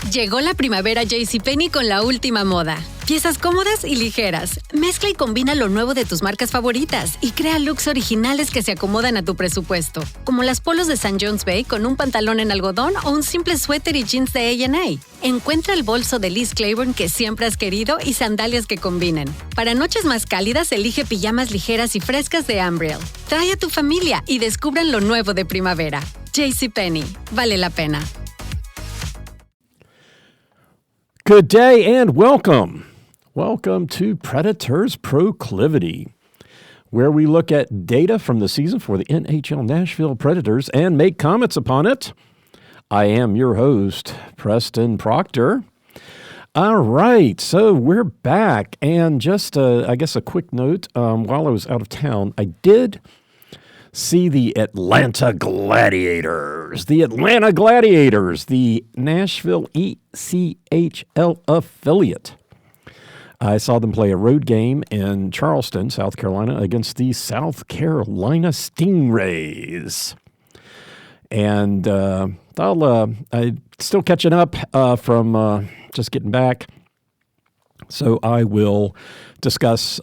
Llegó la primavera JCPenney con la última moda. Piezas cómodas y ligeras. Mezcla y combina lo nuevo de tus marcas favoritas y crea looks originales que se acomodan a tu presupuesto. Como las polos de St. John's Bay con un pantalón en algodón o un simple suéter y jeans de A&A. Encuentra el bolso de Liz Claiborne que siempre has querido y sandalias que combinen. Para noches más cálidas, elige pijamas ligeras y frescas de Ambriel. Trae a tu familia y descubran lo nuevo de primavera. JCPenney. Vale la pena. Good day and welcome. Welcome to Predators Proclivity, where we look at data from the season for the NHL Nashville Predators and make comments upon it. I am your host, Preston Proctor. All right, so we're back. And just, I guess, a quick note. While I was out of town, I did see the Atlanta Gladiators. The Nashville ECHL affiliate. I saw them play a road game in Charleston, South Carolina, against the South Carolina Stingrays. And I'm still catching up from just getting back. So I will discuss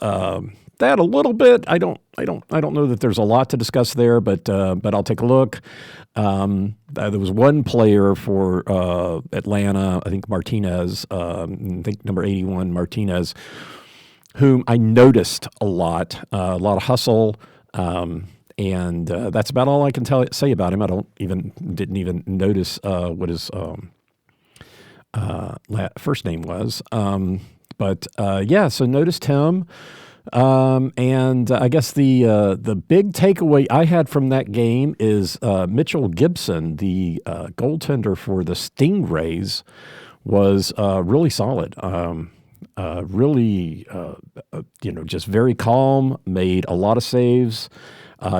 that a little bit. I don't know that there's a lot to discuss there, but I'll take a look. There was one player for Atlanta, I think Martinez, I think number 81 Martinez, whom I noticed a lot of hustle, and that's about all I can say about him. I didn't even notice what his first name was, but so noticed him. And I guess the big takeaway I had from that game is Mitchell Gibson, the goaltender for the Stingrays, was really solid. Just very calm, made a lot of saves.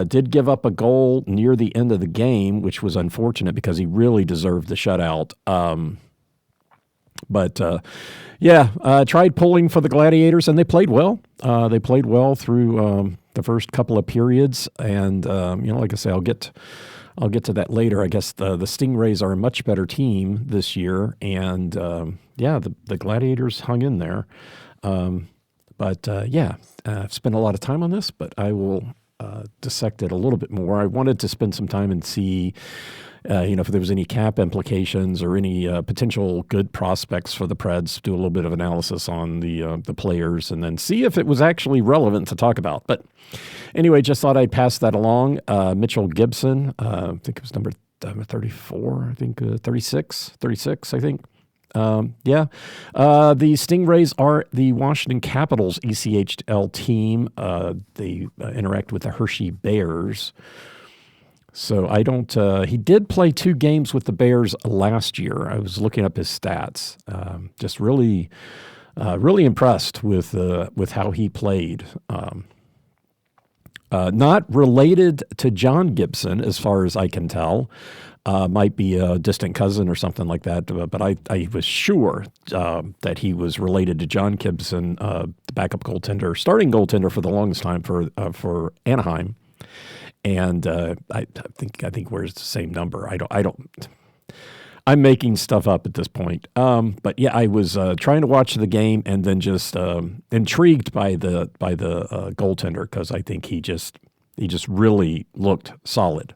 Did give up a goal near the end of the game, which was unfortunate because he really deserved the shutout. Tried pulling for the Gladiators, and they played well. They played well through the first couple of periods, and like I say, I'll get to that later. I guess the Stingrays are a much better team this year, and the Gladiators hung in there. I've spent a lot of time on this, but I will dissect it a little bit more. I wanted to spend some time and see if there was any cap implications or any potential good prospects for the Preds, do a little bit of analysis on the players, and then see if it was actually relevant to talk about. But anyway, just thought I'd pass that along. Mitchell Gibson, I think it was number 34, I think 36, I think. The Stingrays are the Washington Capitals ECHL team. They interact with the Hershey Bears. So he did play 2 games with the Bears last year. I was looking up his stats. Just really impressed with how he played. Not related to John Gibson, as far as I can tell. Might be a distant cousin or something like that. But I was sure that he was related to John Gibson, the backup goaltender, starting goaltender for the longest time for Anaheim. And I think we're the same number. I'm making stuff up at this point. But yeah, I was trying to watch the game and then just intrigued by the goaltender, because I think he just really looked solid,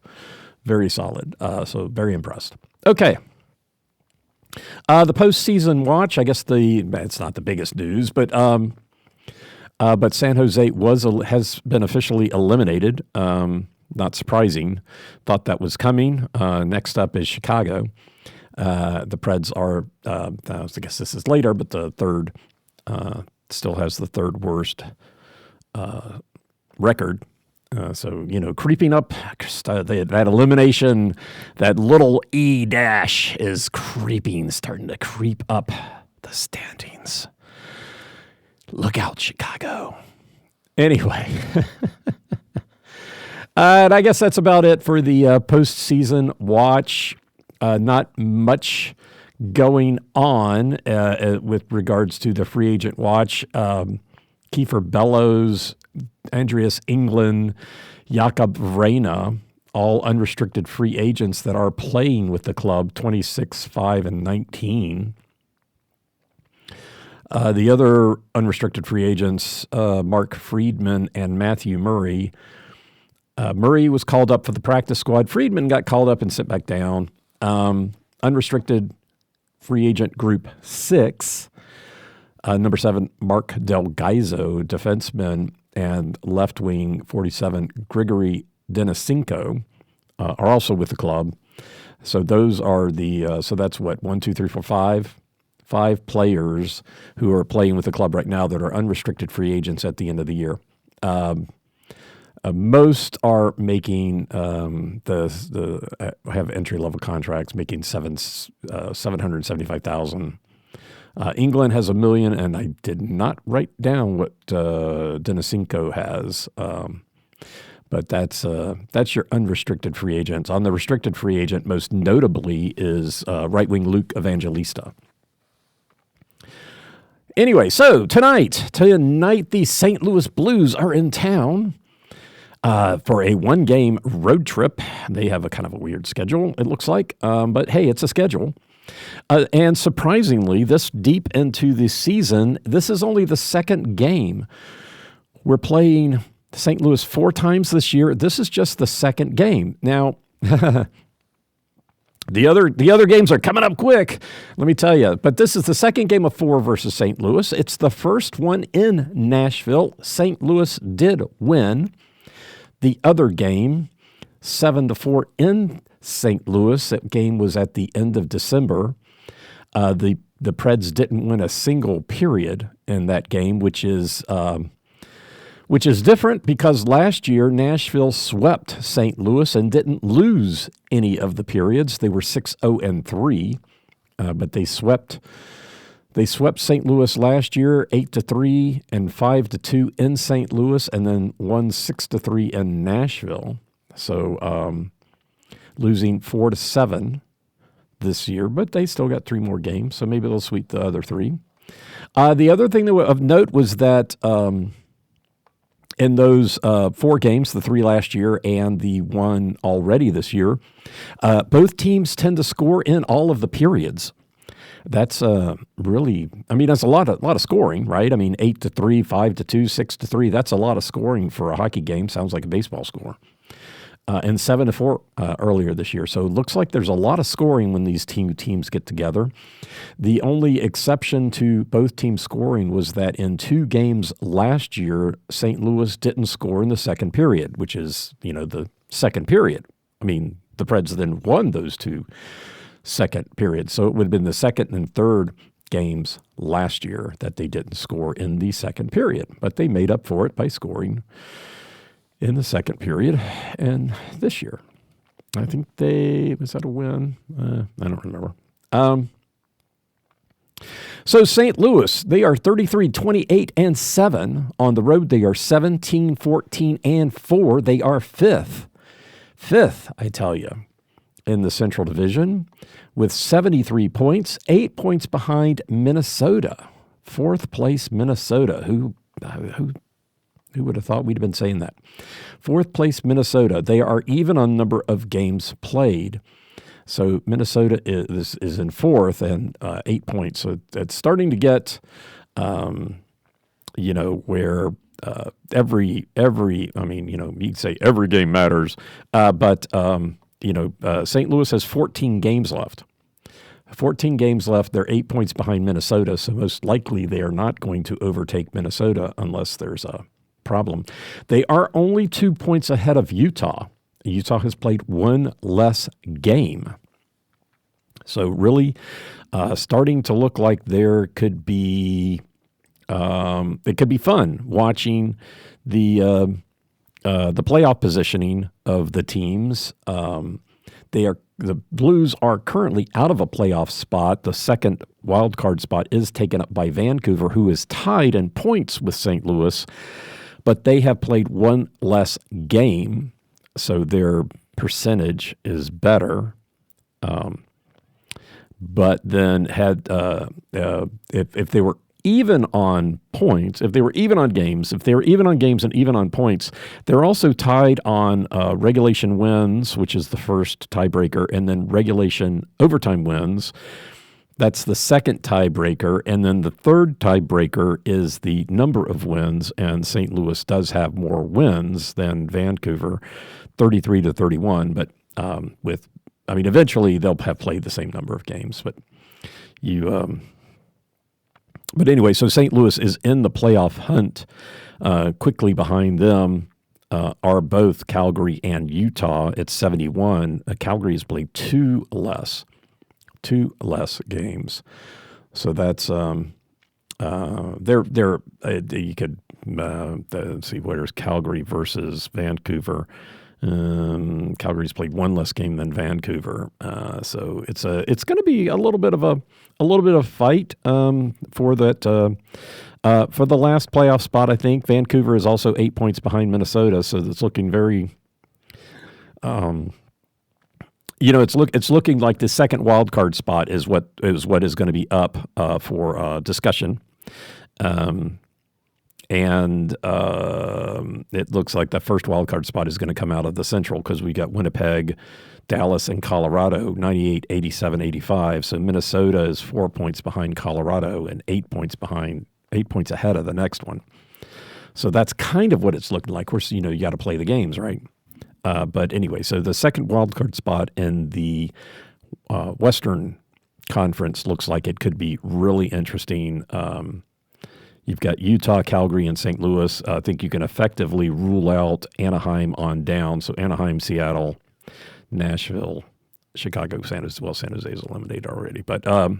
very solid. So very impressed. Okay. The postseason watch. I guess it's not the biggest news, but San Jose has been officially eliminated. Not surprising. Thought that was coming. Next up is Chicago. The Preds are, I guess this is later, but the third, still has the third worst record. Creeping up, that elimination, that little E dash is starting to creep up the standings. Look out, Chicago. Anyway. And I guess that's about it for the postseason watch. Not much going on with regards to the free agent watch. Kiefer Bellows, Andreas Englund, Jakob Vrena all unrestricted free agents that are playing with the club, 26, 5, and 19. The other unrestricted free agents, Mark Friedman and Matthew Murray. Murray was called up for the practice squad. Friedman got called up and sent back down. Unrestricted free agent group 6. Number 7, Mark Del Gaizo, defenseman, and left wing 47, Grigory Denisenko, are also with the club. So those are so that's what, 1, 2, 3, 4, 5 players who are playing with the club right now that are unrestricted free agents at the end of the year. Most are making have entry level contracts, making $775,000. England has $1 million, and I did not write down what Denisenko has. But that's your unrestricted free agents. On the restricted free agent, most notably is right wing Luke Evangelista. Anyway, so tonight the St. Louis Blues are in town for a 1-game road trip. They have a kind of a weird schedule, it looks like, but hey, it's a schedule. And surprisingly, this deep into the season, this is only the second game. We're playing St. Louis 4 times this year. This is just the second game. Now, the other games are coming up quick, let me tell you. But this is the second game of 4 versus St. Louis. It's the first one in Nashville. St. Louis did win the other game, 7-4 in St. Louis. That game was at the end of December. The Preds didn't win a single period in that game, which is different because last year Nashville swept St. Louis and didn't lose any of the periods. They were 6-0-3, but they swept St. Louis last year 8-3 and 5-2 in St. Louis, and then won 6-3 in Nashville. So losing 4-7 this year, but they still got 3 more games, so maybe they'll sweep the other 3. The other thing of note was that in those 4 games, the 3 last year and the 1 already this year, both teams tend to score in all of the periods. That's really, that's a lot of scoring, right? 8-3, 5-2, 6-3. That's a lot of scoring for a hockey game. Sounds like a baseball score. And 7-4 earlier this year. So it looks like there's a lot of scoring when these teams get together. The only exception to both teams scoring was that in 2 games last year, St. Louis didn't score in the second period, which is, the second period. The Preds then won those 2 second periods. So it would have been the second and third games last year that they didn't score in the second period. But they made up for it by scoring in the second period, and this year, I think was that a win? I don't remember. So St. Louis, they are 33, 28, and 7 on the road. They are 17, 14, and 4. They are fifth, I tell you, in the Central Division with 73 points, 8 points behind Minnesota. 4th place Minnesota, who would have thought we'd have been saying that? 4th place Minnesota. They are even on number of games played. So Minnesota is in 4th and 8 points. So it's starting to get, where you'd say every game matters. But St. Louis has 14 games left. 14 games left. They're 8 points behind Minnesota. So most likely they are not going to overtake Minnesota unless there's a problem. They are only 2 points ahead of Utah. Utah has played 1 less game. So really starting to look like there could be it could be fun watching the playoff positioning of the teams. The Blues are currently out of a playoff spot. The second wild card spot is taken up by Vancouver, who is tied in points with St. Louis, but they have played 1 less game, so their percentage is better. But then had if they were even on points, if they were even on games, and even on points, they're also tied on regulation wins, which is the first tiebreaker, and then regulation overtime wins. That's the second tiebreaker. And then the third tiebreaker is the number of wins. And St. Louis does have more wins than Vancouver, 33-31. But eventually they'll have played the same number of games. But anyway, so St. Louis is in the playoff hunt. Quickly behind them are both Calgary and Utah at 71. Calgary has played two less games. So that's you could see where's Calgary versus Vancouver. Calgary's played one less game than Vancouver. So it's going to be a little bit of fight for that for the last playoff spot. I think Vancouver is also 8 points behind Minnesota, so it's looking very it's looking like the second wild card spot is what is going to be up for discussion, and it looks like the first wild card spot is going to come out of the Central because we got Winnipeg, Dallas, and Colorado 98, 87, 85. So Minnesota is 4 points behind Colorado and 8 points ahead of the next one. So that's kind of what it's looking like. Of course, you got to play the games, right? But anyway, so the second wildcard spot in the Western Conference looks like it could be really interesting. You've got Utah, Calgary, and St. Louis. I think you can effectively rule out Anaheim on down. So Anaheim, Seattle, Nashville, Chicago, San Jose. Well, San Jose is eliminated already. But so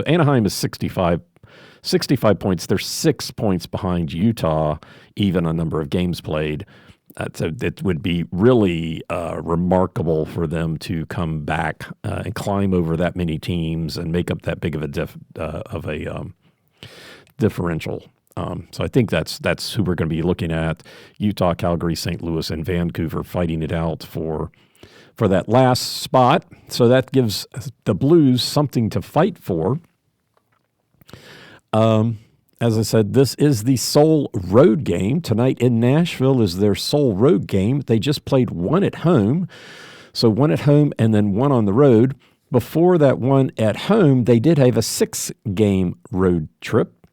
Anaheim is 65 points. They're 6 points behind Utah, even on number of games played. So it would be really remarkable for them to come back and climb over that many teams and make up that big of a differential. So I think that's who we're going to be looking at: Utah, Calgary, St. Louis, and Vancouver fighting it out for that last spot. So that gives the Blues something to fight for. As I said, this is the sole road game. Tonight in Nashville is their sole road game. They just played one at home. So one at home and then one on the road. Before that one at home, they did have a 6-game road trip.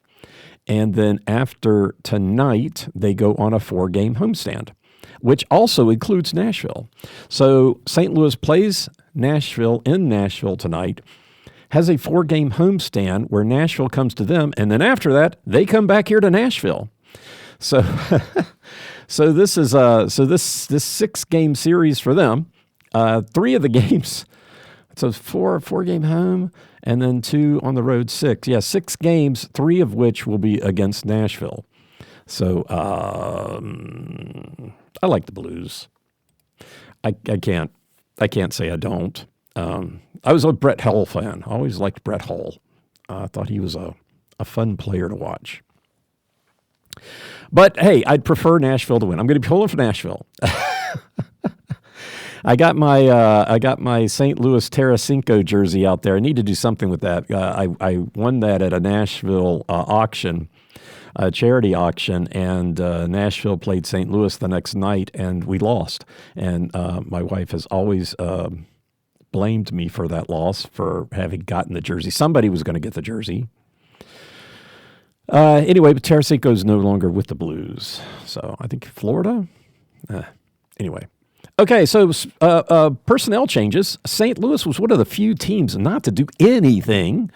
And then after tonight, they go on a 4-game homestand, which also includes Nashville. So St. Louis plays Nashville in Nashville tonight, has a 4-game homestand where Nashville comes to them, and then after that, they come back here to Nashville. So, so this is this 6-game series for them. 3 of the games, so 4-game home, and then 2 on the road. 6, 6 games, 3 of which will be against Nashville. So I like the Blues. I can't say I don't. I was a Brett Hull fan. I always liked Brett Hull. I thought he was a fun player to watch. But hey, I'd prefer Nashville to win. I'm going to be pulling for Nashville. I got my St. Louis Tarasenko jersey out there. I need to do something with that. I won that at a Nashville auction, a charity auction, and Nashville played St. Louis the next night, and we lost. And my wife has always blamed me for that loss, for having gotten the jersey. Somebody was going to get the jersey. Anyway, but Tarasenko is no longer with the Blues. So I think Florida? Anyway. Okay, so personnel changes. St. Louis was one of the few teams not to do anything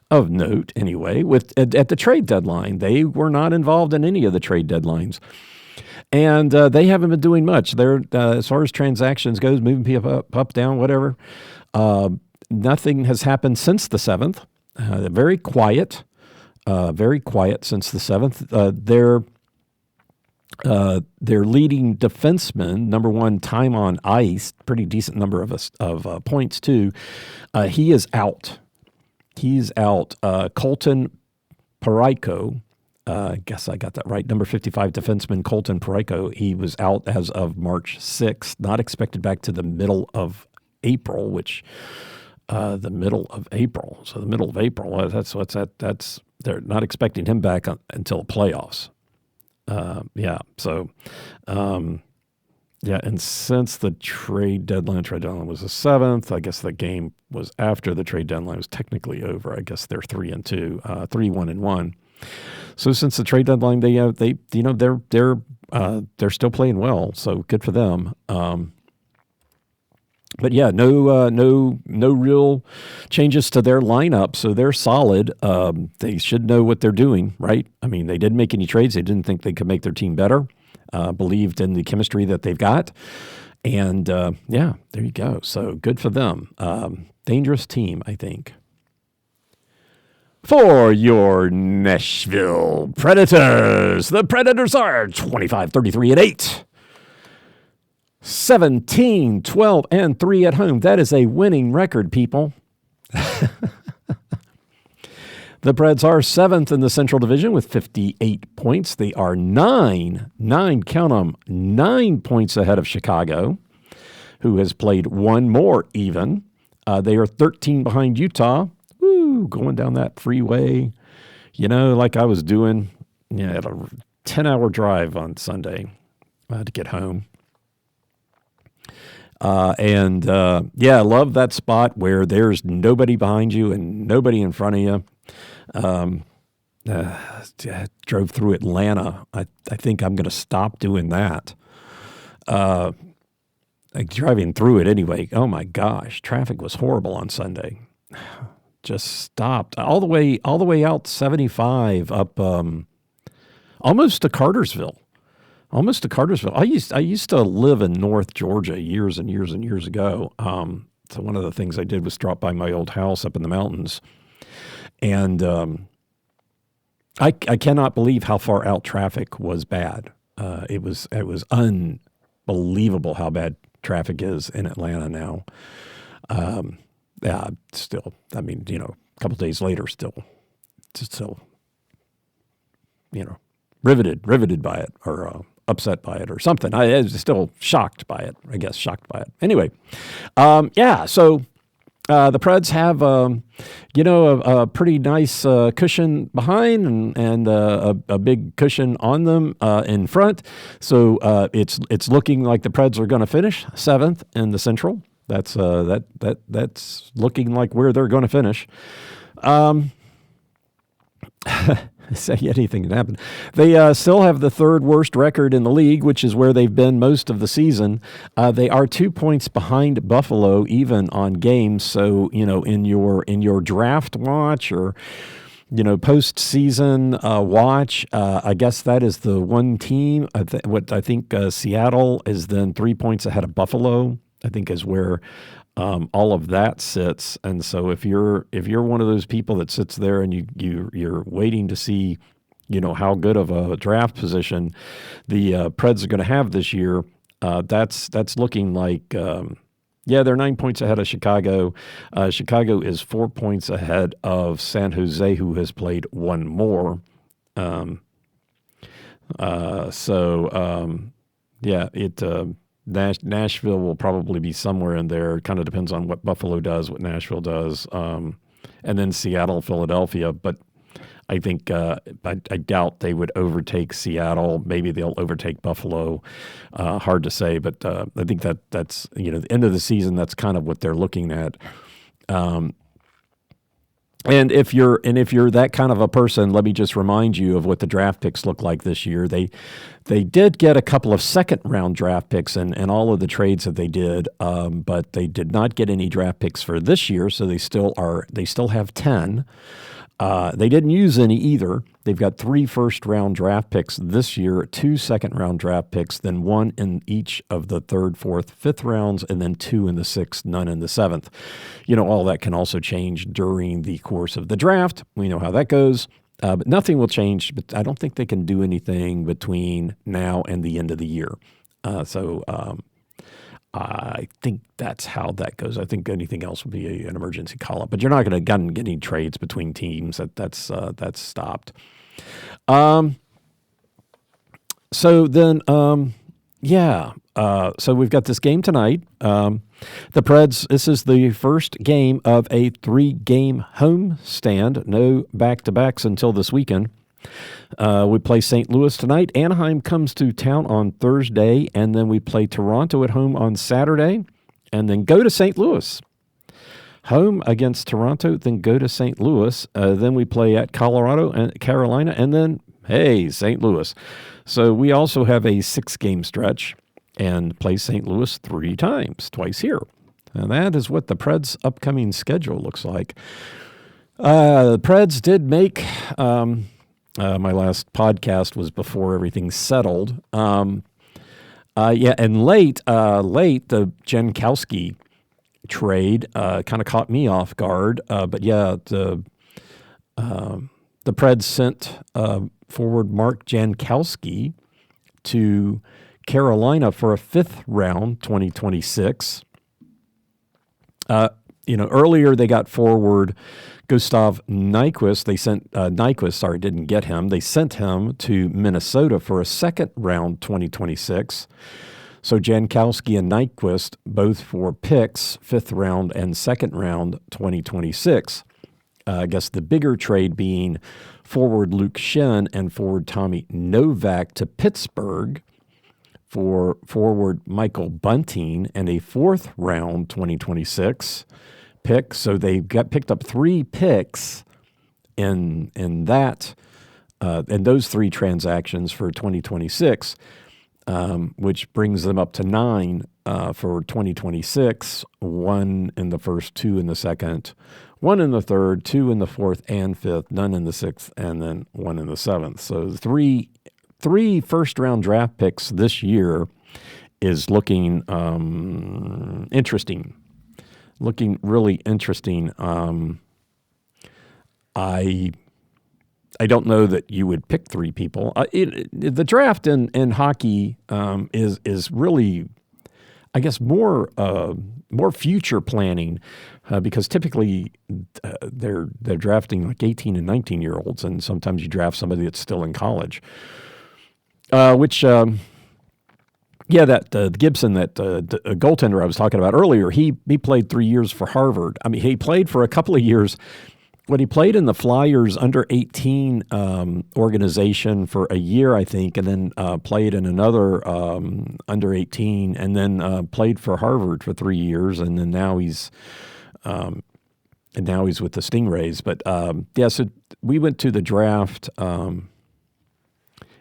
of note, anyway, at the trade deadline. They were not involved in any of the trade deadlines. And they haven't been doing much. They're as far as transactions goes, moving people up, down, whatever. Nothing has happened since the 7th. Very quiet since the 7th. Their leading defenseman, number one, time on ice, pretty decent number of points too. He is out. He's out. Colton Parayko. I guess I got that right. Number 55 defenseman Colton Parayko. He was out as of March 6th, not expected back to the middle of April, which the middle of April. So the middle of April, that's they're not expecting him back until the playoffs. And since the trade deadline was the 7th. I guess the game was after the trade deadline was technically over. I guess they're 3-2, 3-1-1. So since the trade deadline, they're still playing well. So good for them. But yeah, no real changes to their lineup, so they're solid. They should know what they're doing, right? I mean, they didn't make any trades. They didn't think they could make their team better. Believed in the chemistry that they've got, and there you go. So good for them. Dangerous team, I think. For your Nashville Predators, the Predators are 25-33-8. 17-12-3 at home. That is a winning record, people. The Preds are 7th in the Central Division with 58 points. They are 9 points ahead of Chicago, who has played one more even. They are 13 behind Utah. Woo, going down that freeway, like I was doing, at a 10-hour drive on Sunday to get home. I love that spot where there's nobody behind you and nobody in front of you. Drove through Atlanta. I think I'm going to stop doing that. Driving through it anyway. Oh my gosh, traffic was horrible on Sunday. Just stopped all the way out 75 up, almost to Cartersville. I used to live in North Georgia years and years and years ago. So one of the things I did was drop by my old house up in the mountains. And I cannot believe how far out traffic was bad. It was unbelievable how bad traffic is in Atlanta now. Still, a couple days later, still, riveted by it or upset by it or something. I was still shocked by it. Anyway, so. The Preds have, a pretty nice cushion behind and a big cushion on them in front. So it's looking like the Preds are going to finish 7th in the Central. That's looking like where they're going to finish. Say anything can happen. They still have the 3rd worst record in the league, which is where they've been most of the season. They are 2 points behind Buffalo, even on games. So in your draft watch or postseason watch, I guess that is the one team. I think Seattle is then 3 points ahead of Buffalo. I think is where all of that sits. And so if you're one of those people that sits there and you're waiting to see, how good of a draft position the Preds are going to have this year, that's looking like, they're 9 points ahead of Chicago. Chicago is 4 points ahead of San Jose, who has played one more. Nashville will probably be somewhere in there. It kind of depends on what Buffalo does, what Nashville does, and then Seattle, Philadelphia. But I think I doubt they would overtake Seattle. Maybe they'll overtake Buffalo. Hard to say, but I think that's the end of the season. That's kind of what they're looking at. And if you're that kind of a person, let me just remind you of what the draft picks look like this year. They did get a couple of second-round draft picks in all of the trades that they did, but they did not get any draft picks for this year, so they still have 10. They didn't use any either. They've got 3 first-round draft picks this year, 2 second-round draft picks, then 1 in each of the 3rd, 4th, 5th rounds, and then 2 in the 6th, none in the 7th. All that can also change during the course of the draft. We know how that goes. But nothing will change, but I don't think they can do anything between now and the end of the year. I think that's how that goes. I think anything else would be an emergency call-up. But you're not going to get any trades between teams. That's stopped. So we've got this game tonight. The Preds, this is the first game of a 3-game homestand. No back-to-backs until this weekend. We play St. Louis tonight. Anaheim comes to town on Thursday, and then we play Toronto at home on Saturday, and then go to St. Louis. Home against Toronto, then go to St. Louis. Then we play at Colorado and Carolina, and then, hey, St. Louis. So we also have a 6-game stretch and play St. Louis 3 times, twice here. And that is what the Preds' upcoming schedule looks like. The Preds did make... my last podcast was before everything settled. And late, the Jankowski trade kind of caught me off guard. But the Preds sent forward Mark Jankowski to Carolina for a 5th round 2026. Earlier they got forward Gustav Nyquist. They sent Nyquist, didn't get him. They sent him to Minnesota for a 2nd round 2026. So Jankowski and Nyquist, both for picks, 5th round and 2nd round 2026. I guess the bigger trade being forward Luke Schenn and forward Tommy Novak to Pittsburgh for forward Michael Bunting and a 4th round 2026 pick. So they got picked up 3 picks in that in those 3 transactions for 2026, which brings them up to 9 for 2026. 1 in the first, 2 in the second, 1 in the third, 2 in the 4th and 5th, none in the 6th, and then 1 in the 7th. So 3 first-round draft picks this year is looking interesting. Looking really interesting. I don't know that you would pick 3 people. The draft in hockey is really, I guess, more future planning because typically they're drafting like 18 and 19-year-olds, and sometimes you draft somebody that's still in college. That Gibson, that goaltender I was talking about earlier, he played 3 years for Harvard. I mean, he played for a couple of years. When he played in the Flyers under 18 organization for a year, I think, and then played in another under 18, and then played for Harvard for 3 years, and then now he's with the Stingrays. But so we went to the draft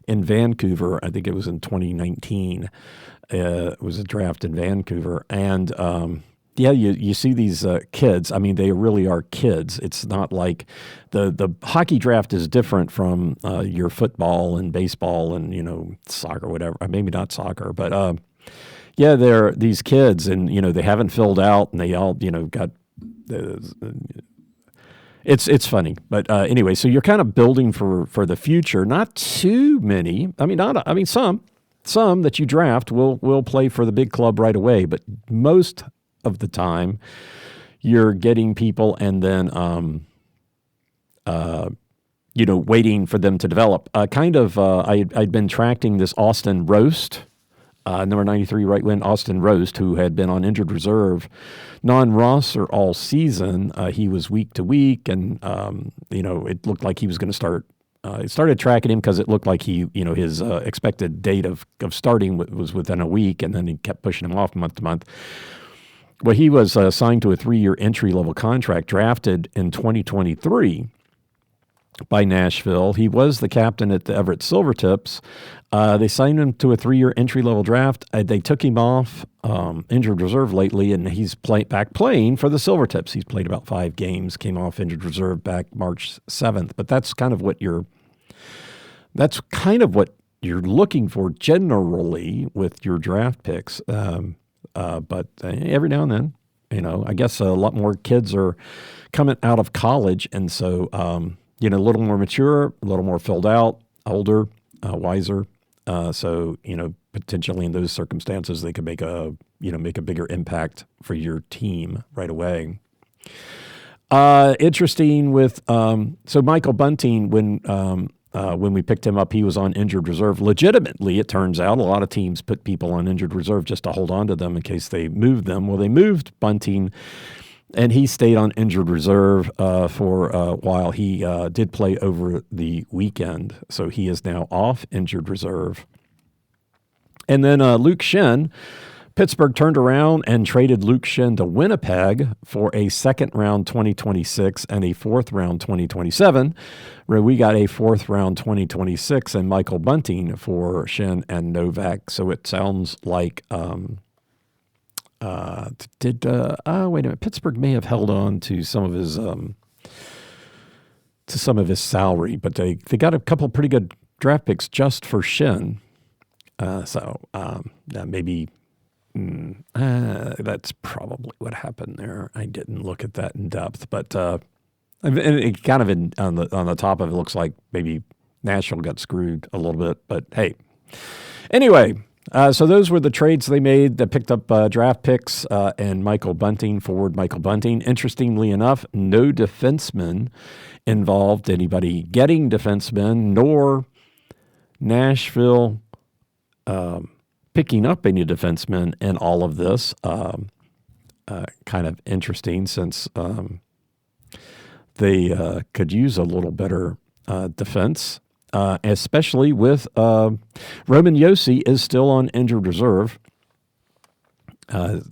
in Vancouver. I think it was in 2019. It was a draft in Vancouver. And you see these kids. I mean, they really are kids. It's not like the hockey draft is different from your football and baseball and, soccer, whatever. Maybe not soccer, but they're these kids and, they haven't filled out and they all, got It's funny, but anyway. So you're kind of building for the future. Not too many. Some that you draft will play for the big club right away. But most of the time, you're getting people and then waiting for them to develop. I'd been tracking this Austin Roast. Number 93 right wing Austin Roast, who had been on injured reserve, non-roster all season. He was week to week, and it looked like he was going to start. I started tracking him because it looked like his expected date of starting was within a week, and then he kept pushing him off month to month. Well, he was signed to a 3-year entry-level contract, drafted in 2023 by Nashville. He was the captain at the Everett Silvertips. They signed him to a 3-year entry-level draft. They took him off injured reserve lately, and he's back playing for the Silvertips. He's played about 5 games, came off injured reserve back March 7th. But that's kind of what you're looking for generally with your draft picks. But every now and then, I guess a lot more kids are coming out of college, and so a little more mature, a little more filled out, older, wiser. So potentially in those circumstances, they could make a bigger impact for your team right away. Interesting with so Michael Bunting, when When we picked him up, he was on injured reserve. Legitimately, it turns out, a lot of teams put people on injured reserve just to hold on to them in case they moved them. Well, they moved Bunting, and he stayed on injured reserve for a while. He did play over the weekend, so he is now off injured reserve. And then Luke Schenn, Pittsburgh turned around and traded Luke Schenn to Winnipeg for a second-round 2026 and a fourth-round 2027, where we got a fourth-round 2026 and Michael Bunting for Schenn and Novak. So it sounds like wait a minute, Pittsburgh may have held on to some of his salary, but they got a couple pretty good draft picks just for Schenn. Maybe. That's probably what happened there. I didn't look at that in depth, but and it kind of on the top of it looks like maybe Nashville got screwed a little bit. But hey, anyway, so those were the trades they made. They picked up draft picks and forward Michael Bunting. Interestingly enough, no defensemen involved. Anybody getting defensemen, nor Nashville picking up any defensemen in all of this. Kind of interesting since they could use a little better defense, especially with Roman Josi is still on injured reserve.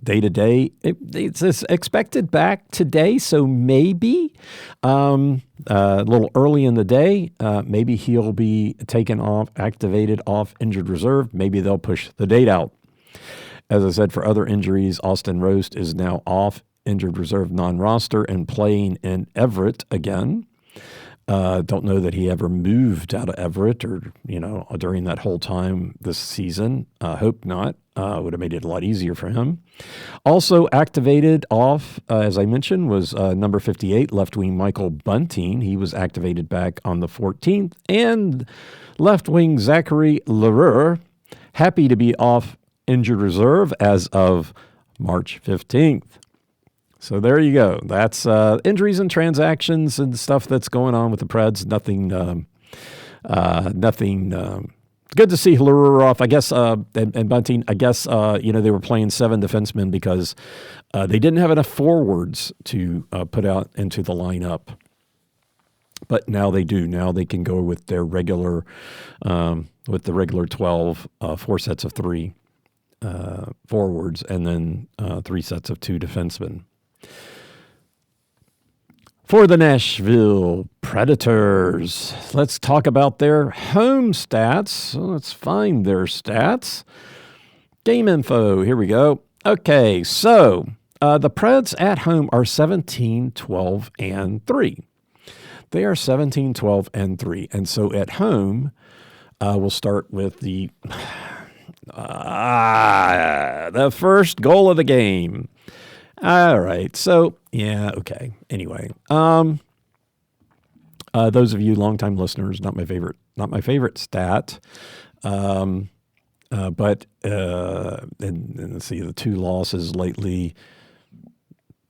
Day to day, it's expected back today, so maybe a little early in the day, maybe he'll be activated off injured reserve. Maybe they'll push the date out. As I said, for other injuries, Austin Roast is now off injured reserve non-roster and playing in Everett again. Don't know that he ever moved out of Everett or, during that whole time this season. Hope not. Would have made it a lot easier for him. Also activated off, as I mentioned, was number 58, left wing Michael Bunting. He was activated back on the 14th. And left wing Zachary Leroux, happy to be off injured reserve as of March 15th. So there you go. That's injuries and transactions and stuff that's going on with the Preds. Nothing. Good to see Leroux off, I guess, and Bunting. I guess they were playing 7 defensemen because they didn't have enough forwards to put out into the lineup. But now they do. Now they can go with their regular, 12, 4 sets of 3 forwards, and then 3 sets of 2 defensemen. For the Nashville Predators, let's talk about their home stats. So let's find their stats. Game info, here we go. Okay, so the Preds at home are 17-12-3. They are 17-12-3. And so at home, we'll start with the first goal of the game. All right. So, yeah, okay. Anyway, those of you longtime listeners, not my favorite stat. But let's see, the 2 losses lately,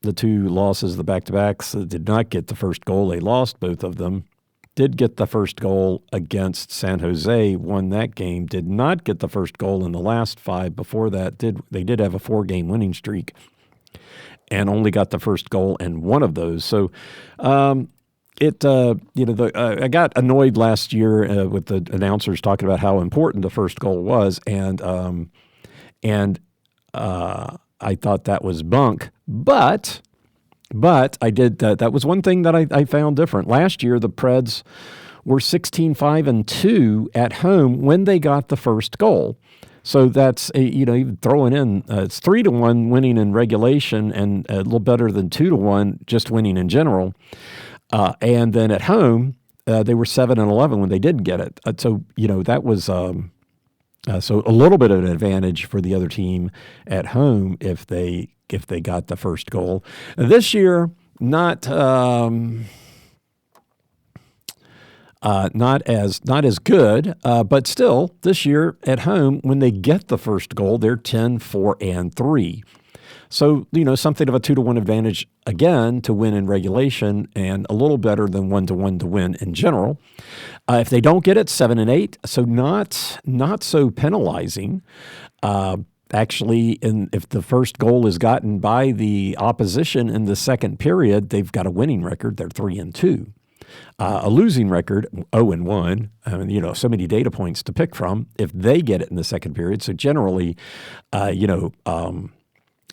the back-to-backs, did not get the first goal. They lost both of them. Did get the first goal against San Jose, won that game. Did not get the first goal in the last 5 before that. They did have a 4-game winning streak, and only got the first goal in one of those. So, I got annoyed last year with the announcers talking about how important the first goal was, and I thought that was bunk. But I did that was one thing that I found different. Last year, the Preds were 16-5-2 at home when they got the first goal. So that's, even throwing in, it's 3-1 winning in regulation and a little better than 2-1 just winning in general. And then at home, they were 7-11 when they did get it. So, that was so a little bit of an advantage for the other team at home if they got the first goal. This year, not as good, but still this year at home, when they get the first goal, they're 10-4-3. So, something of a 2-1 advantage again to win in regulation and a little better than 1-1 to win in general. If they don't get it, 7-8. So not so penalizing. Actually, if the first goal is gotten by the opposition in the second period, they've got a winning record. They're 3-2. A losing record, 0-1. So many data points to pick from if they get it in the second period. So generally,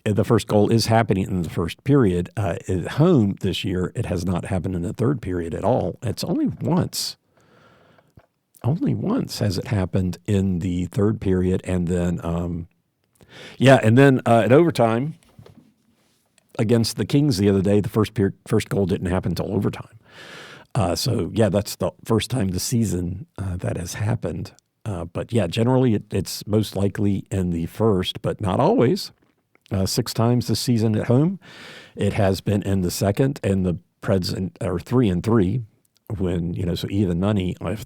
the first goal is happening in the first period. At home this year, it has not happened in the third period at all. It's only once. Only once has it happened in the third period. And then, at overtime against the Kings the other day, the first goal didn't happen until overtime. That's the first time this season that has happened. Generally it's most likely in the first, but not always. 6 times this season at home, it has been in the second, and the Preds are 3-3 when, so even money if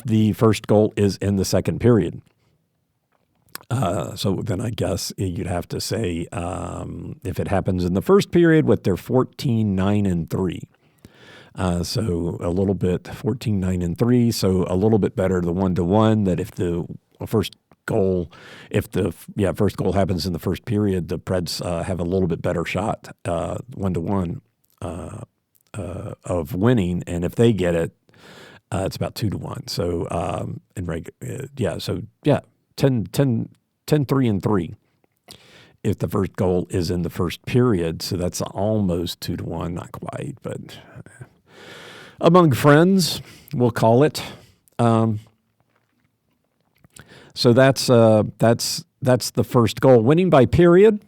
the first goal is in the second period. So then I guess you'd have to say if it happens in the first period, they're 14-9-3. So a little bit 14-9-3. So a little bit better the 1-1. That if the first goal happens in the first period, the Preds have a little bit better shot 1-1 of winning, and if they get it, it's about 2-1. So 10-3-3 if the first goal is in the first period. So that's almost 2-1, not quite, but among friends, we'll call it. So that's the first goal. Winning by period.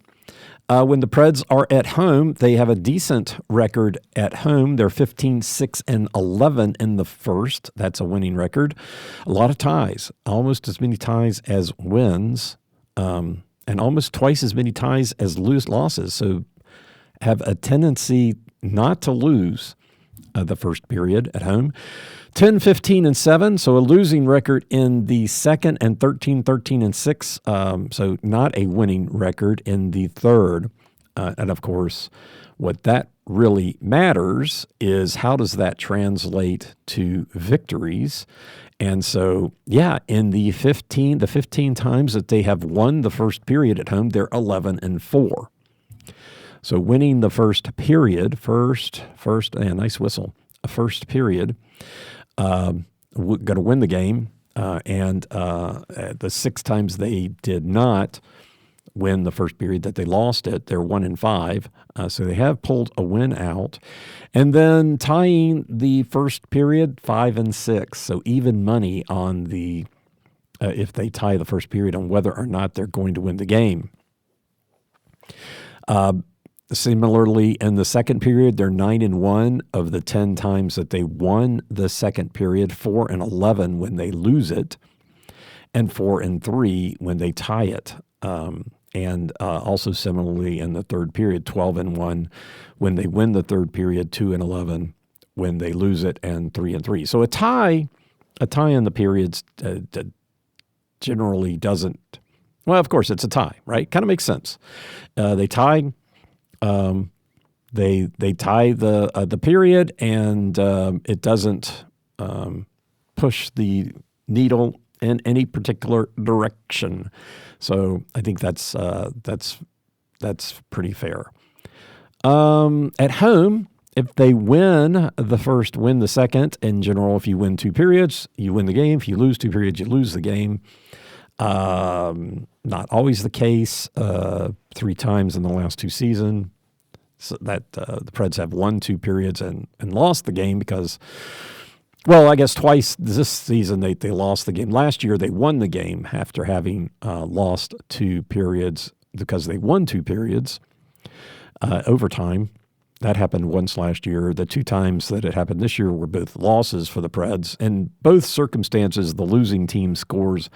When the Preds are at home, they have a decent record at home. They're 15-6-11 in the first. That's a winning record. A lot of ties, almost as many ties as wins, and almost twice as many ties as losses. So have a tendency not to lose the first period at home. 10-15-7, so a losing record in the second, and 13-13-6, so not a winning record in the third. And of course, what that really matters is how does that translate to victories? And so, in the 15 times that they have won the first period at home, they're 11-4. So winning the first period, nice whistle, a first period, going to win the game. And the 6 times they did not win the first period that they lost it, they're 1-5. So they have pulled a win out. And then tying the first period, 5-6. So even money on the if they tie the first period on whether or not they're going to win the game. Similarly, in the second period, they're 9-1 of the 10 times that they won the second period, 4-11 when they lose it, and 4-3 when they tie it. And also similarly in the third period, 12-1 when they win the third period, 2-11 when they lose it, and 3-3. So a tie in the periods generally doesn't. Well, of course, it's a tie, right? Kind of makes sense. They tie. They tie the period, and it doesn't push the needle in any particular direction. So I think that's pretty fair. At home, if they win the first, win the second. In general, if you win 2 periods, you win the game. If you lose 2 periods, you lose the game. Not always the case. 3 times in the last 2 seasons, so that the Preds have won 2 periods and lost the game because, well, I guess twice this season they lost the game. Last year they won the game after having lost 2 periods because they won 2 periods overtime. That happened once last year. The 2 times that it happened this year were both losses for the Preds. In both circumstances, the losing team scored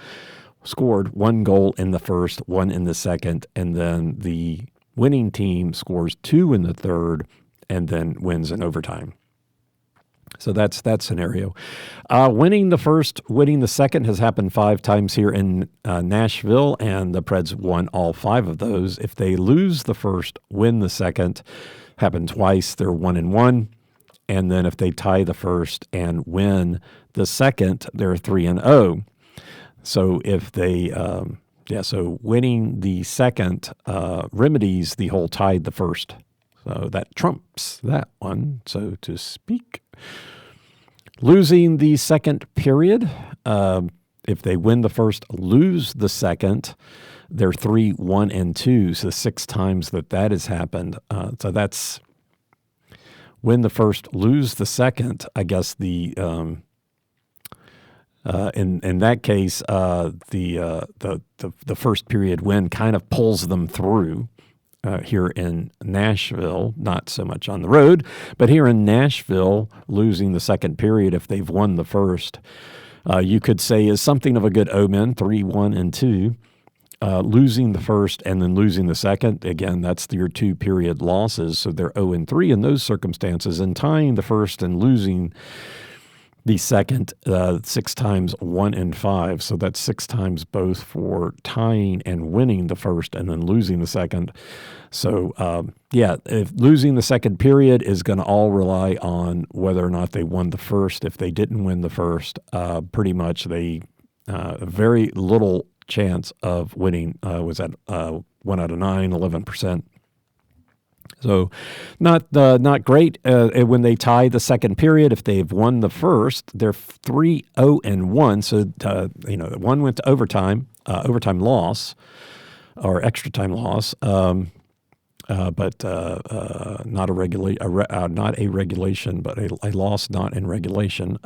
1 goal in the first, 1 in the second, and then the winning team scores 2 in the third and then wins in overtime. So that's that scenario. Winning the first, winning the second has happened 5 times here in Nashville, and the Preds won all 5 of those. If they lose the first, win the second, happened twice, they're 1-1. And then if they tie the first and win the second, they're 3-0. So if they, so winning the second remedies the whole tied the first. So that trumps that one, so to speak. Losing the second period, if they win the first, lose the second, they're 3-1-2. So 6 times that has happened. So that's win the first, lose the second. I guess the in that case, the first period win kind of pulls them through. Here in Nashville, not so much on the road, but here in Nashville, losing the second period if they've won the first, you could say is something of a good omen, 3-1-2. Losing the first and then losing the second, again, that's your 2 period losses, so they're 0-3 in those circumstances, and tying the first and losing the second, 6 times 1-5. So that's 6 times both for tying and winning the first and then losing the second. So, if losing the second period is going to all rely on whether or not they won the first. If they didn't win the first, pretty much they very little chance of winning was at 1 out of 9, 11%. So not great when they tie the second period. If they've won the first, they're 3-0-1. So, one went to overtime loss or extra time loss, but not a regulation, but a loss not in regulation.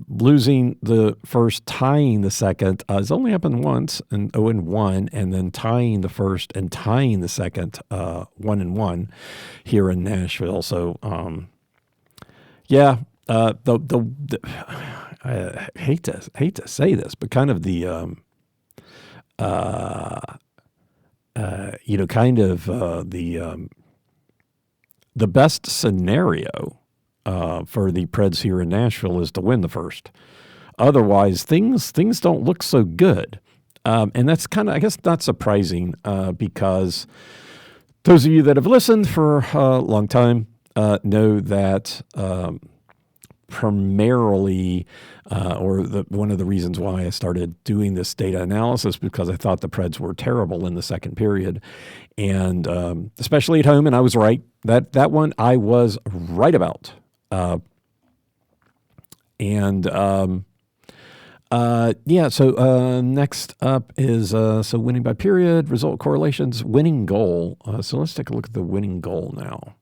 Losing the first, tying the second has only happened once, and 0-1, and then tying the first and tying the second 1-1 here in Nashville. So, I hate to say this, but kind of the the best scenario for the Preds here in Nashville is to win the first. Otherwise, things don't look so good. And that's kind of, I guess, not surprising because those of you that have listened for a long time know that primarily, one of the reasons why I started doing this data analysis, because I thought the Preds were terrible in the second period, and especially at home, and I was right. That one I was right about. So next up is, winning by period, result correlations, winning goal. So let's take a look at the winning goal now.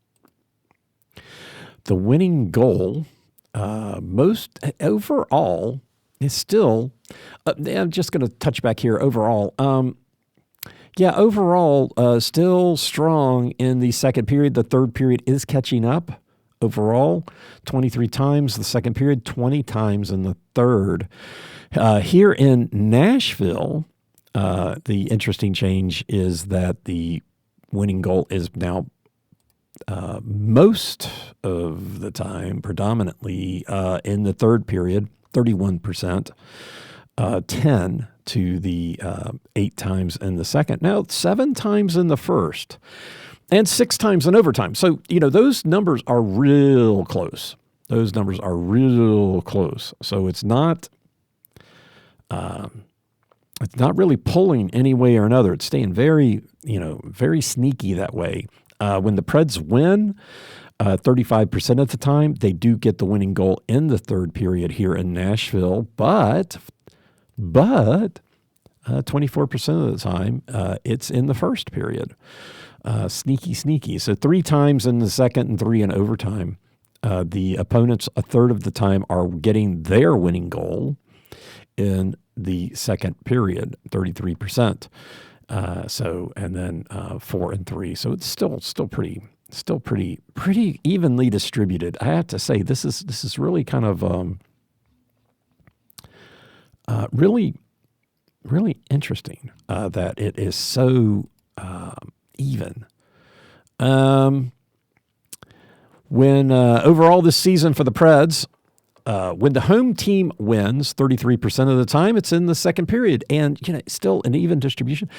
The winning goal, most overall is still, I'm just going to touch back here overall. Overall, still strong in the second period. The third period is catching up. Overall, 23 times the second period, 20 times in the third. Here in Nashville, the interesting change is that the winning goal is now most of the time, predominantly in the third period, 31%, 10 to the 8 times in the second. Now, 7 times in the first. And 6 times in overtime. So, those numbers are real close. So it's not really pulling any way or another. It's staying very, very sneaky that way. When the Preds win, 35% of the time, they do get the winning goal in the third period here in Nashville. But 24% of the time, it's in the first period. Sneaky. So 3 times in the second and 3 in overtime. The opponents, a third of the time, are getting their winning goal in the second period, 33%. And then 4 and 3. So it's still pretty evenly distributed. I have to say, this is really kind of really interesting that it is so even. When overall this season for the Preds, when the home team wins 33% of the time, it's in the second period. And, still an even distribution.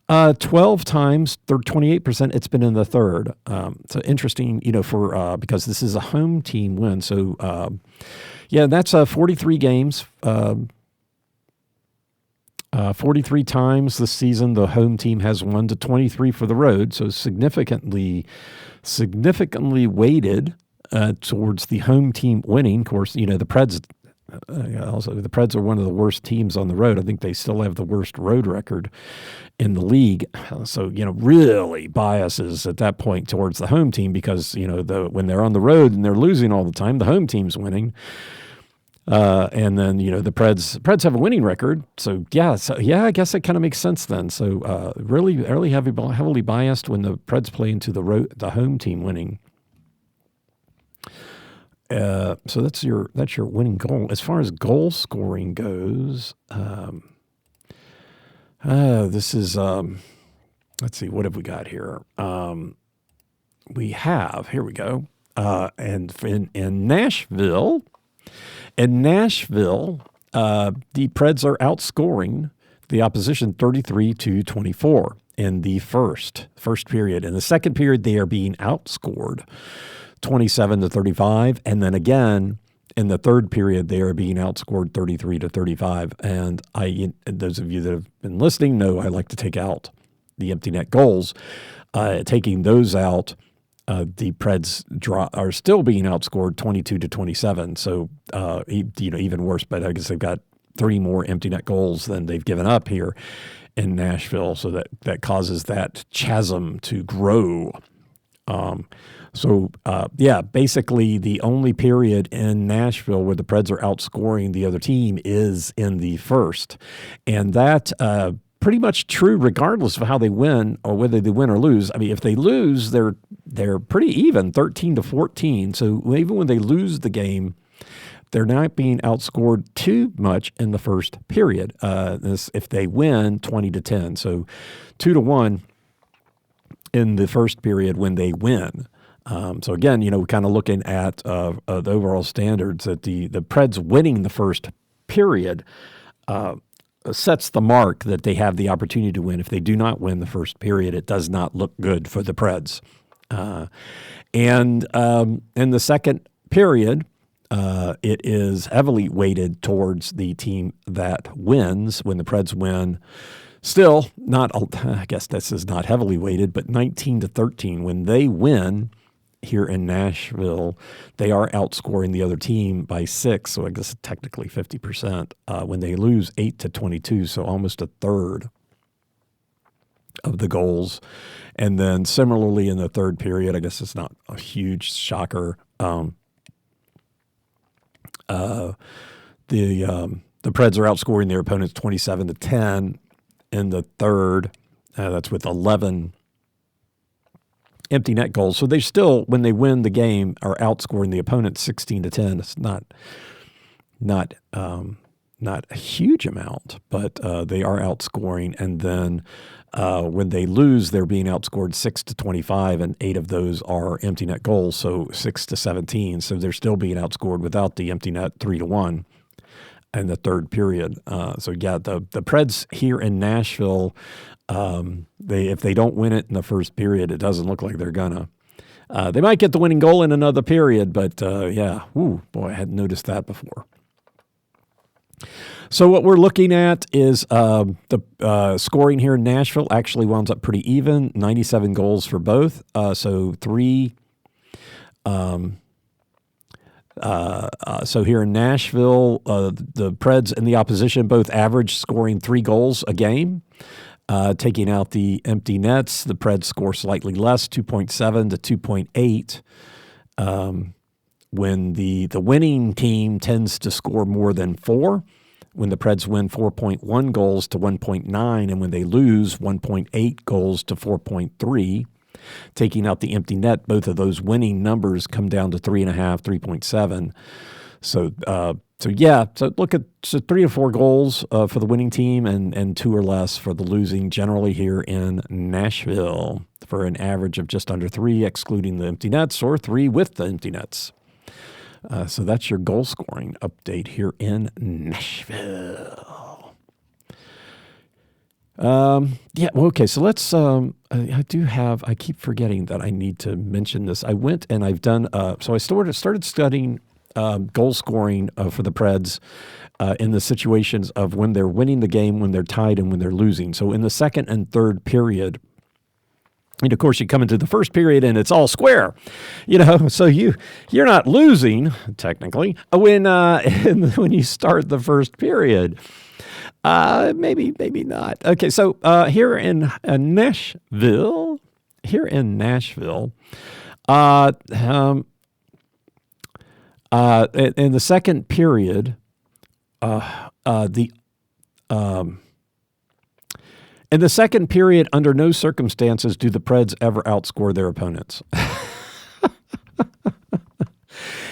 12 times, 28%, it's been in the third. So interesting, because this is a home team win. So, that's 43 games. 43 times this season, the home team has won to 23 for the road. So significantly weighted towards the home team winning. Of course, the Preds. The Preds are one of the worst teams on the road. I think they still have the worst road record in the league. So really biases at that point towards the home team because when they're on the road and they're losing all the time, the home team's winning. And then the Preds have a winning record. So I guess it kind of makes sense then. So really heavily biased when the Preds play into the home team winning. So that's your winning goal. As far as goal scoring goes, this is let's see, what have we got here? Here we go. And in Nashville, the Preds are outscoring the opposition 33-24 in the first period. In the second period, they are being outscored 27-35, and then again in the third period, they are being outscored 33-35. And those of you that have been listening know I like to take out the empty net goals. Taking those out, the Preds are still being outscored 22-27. So even worse. But I guess they've got 3 more empty net goals than they've given up here in Nashville. So that causes that chasm to grow. Basically the only period in Nashville where the Preds are outscoring the other team is in the first. And that pretty much true regardless of how they win or whether they win or lose. I mean, if they lose, they're pretty even, 13-14. So even when they lose the game, they're not being outscored too much in the first period. If they win, 20-10. So 2-1 in the first period when they win. So again, kind of looking at the overall standards that the Preds winning the first period sets the mark that they have the opportunity to win. If they do not win the first period, it does not look good for the Preds. And in the second period, it is heavily weighted towards the team that wins. When the Preds win, still not, I guess this is not heavily weighted, but 19-13. When they win here in Nashville, they are outscoring the other team by 6, so I guess technically 50%. When they lose 8-22, so almost a third of the goals. And then similarly in the third period, I guess it's not a huge shocker. The Preds are outscoring their opponents 27-10 in the third. That's with 11 empty net goals. So they still, when they win the game, are outscoring the opponent 16-10. It's not a huge amount, but they are outscoring. And then when they lose, they're being outscored 6-25, and 8 of those are empty net goals, so 6-17. So they're still being outscored without the empty net 3-1 in the third period. The Preds here in Nashville, if they don't win it in the first period, it doesn't look like they're gonna. They might get the winning goal in another period, but I hadn't noticed that before. So what we're looking at is the scoring here in Nashville actually winds up pretty even, 97 goals for both. So here in Nashville, the Preds and the opposition both average scoring 3 goals a game. Taking out the empty nets, the Preds score slightly less, 2.7 to 2.8. When the winning team tends to score more than 4, when the Preds win 4.1 goals to 1.9, and when they lose 1.8 goals to 4.3. Taking out the empty net, both of those winning numbers come down to 3.5, 3.7. So So look at 3 to 4 goals for the winning team and 2 or less for the losing, generally here in Nashville, for an average of just under 3, excluding the empty nets, or 3 with the empty nets. So that's your goal scoring update here in Nashville. Okay. So let's. I keep forgetting that I need to mention this. I went and I've done. So I started studying goal scoring for the Preds in the situations of when they're winning the game, when they're tied, and when they're losing. So in the second and third period. And of course, you come into the first period and it's all square, So you're not losing technically when you start the first period. Maybe not. Okay, so here in Nashville, in the second period, in the second period, under no circumstances do the Preds ever outscore their opponents.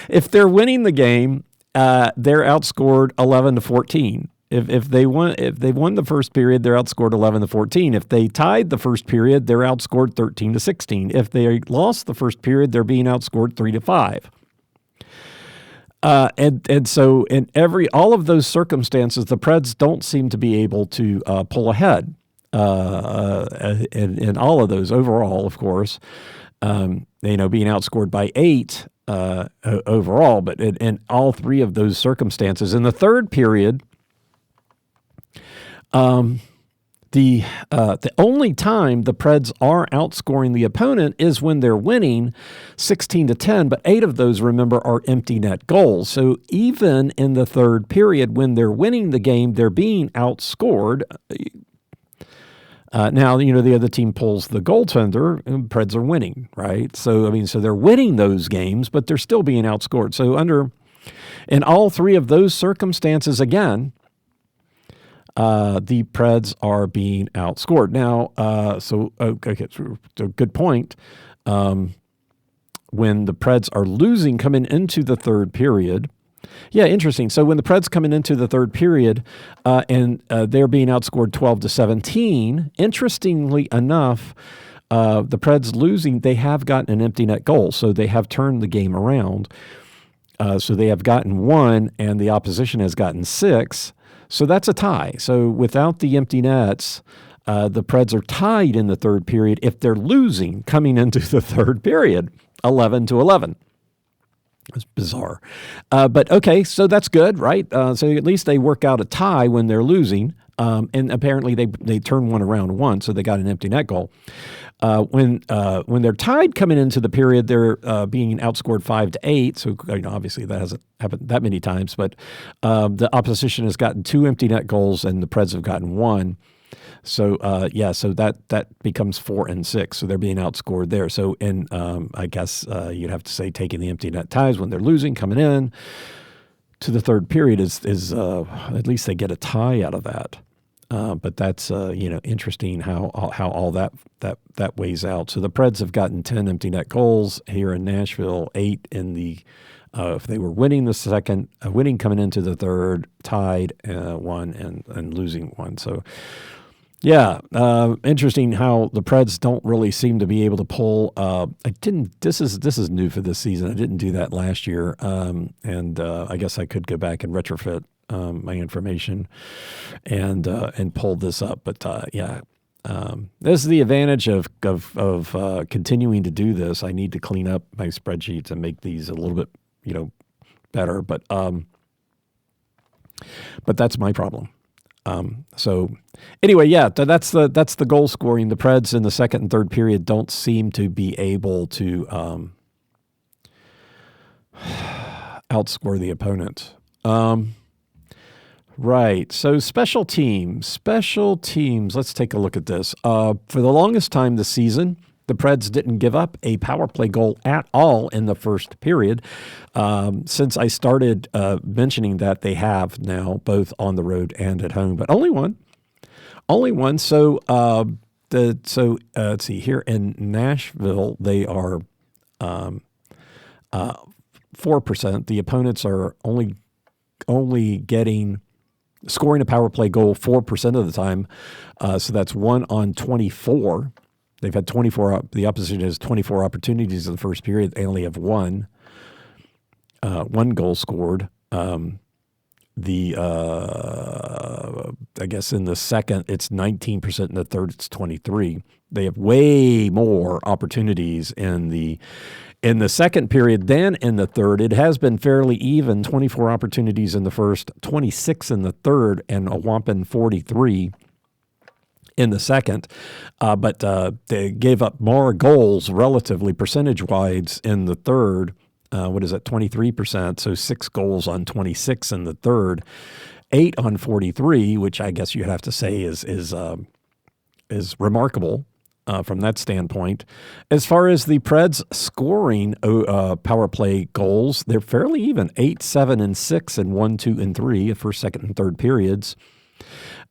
If they're winning the game, they're outscored 11-14. If they won the first period, they're outscored 11-14. If they tied the first period, they're outscored 13-16. If they lost the first period, they're being outscored 3-5. And so in all of those circumstances, the Preds don't seem to be able to pull ahead. In all of those overall, of course, being outscored by 8 overall, but in all 3 of those circumstances, in the third period, the only time the Preds are outscoring the opponent is when they're winning 16-10, but 8 of those, remember, are empty net goals. So even in the third period, when they're winning the game, they're being outscored. Now, the other team pulls the goaltender, and Preds are winning, right? So they're winning those games, but they're still being outscored. So in all 3 of those circumstances, again, the Preds are being outscored. Now, so good point. When the Preds are losing coming into the third period, yeah, interesting. So when the Preds coming into the third period and they're being outscored 12-17, interestingly enough, the Preds losing, they have gotten an empty net goal. So they have turned the game around. So they have gotten 1 and the opposition has gotten 6. So that's a tie. So without the empty nets, the Preds are tied in the third period if they're losing coming into the third period, 11-11. It's bizarre. But okay, so that's good, right? So at least they work out a tie when they're losing. And apparently they turn one around once, so they got an empty net goal. When they're tied coming into the period, they're being outscored 5-8. So obviously that hasn't happened that many times, but the opposition has gotten 2 empty net goals and the Preds have gotten 1. So so that becomes 4 and 6. So they're being outscored there. So I guess you'd have to say taking the empty net ties when they're losing coming in to the third period is at least they get a tie out of that. But that's interesting how all that weighs out. So the Preds have gotten 10 empty net goals here in Nashville, 8 in the if they were winning the second, winning coming into the third, tied 1 and losing 1. So yeah, interesting how the Preds don't really seem to be able to pull. This is new for this season. I didn't do that last year, and I guess I could go back and retrofit my information and pull this up. But this is the advantage of continuing to do this. I need to clean up my spreadsheets and make these a little bit better. But that's my problem. So anyway, that's the goal scoring. The Preds in the second and third period don't seem to be able to outscore the opponent. Right. So special teams. Let's take a look at this. For the longest time this season, the Preds didn't give up a power play goal at all in the first period. Since I started mentioning that, they have now, both on the road and at home, but only one. So let's see, here in Nashville, they are 4%. The opponents are only only scoring a power play goal 4% of the time. So that's 1 on 24. They've had 24. The opposition has 24 opportunities in the first period. They only have one goal scored. I guess in the second, it's 19%. In the third, it's 23. They have way more opportunities in the second period than in the third. It has been fairly even, 24 opportunities in the first, 26 in the third, and a whopping 43 in the second. But they gave up more goals relatively percentage-wise in the third. What is that, 23%? So 6 goals on 26 in the third, 8 on 43, which I guess you'd have to say is remarkable from that standpoint. As far as the Preds scoring power play goals, they're fairly even, 8, 7, and 6 in 1, 2, and 3, first, second, and third periods.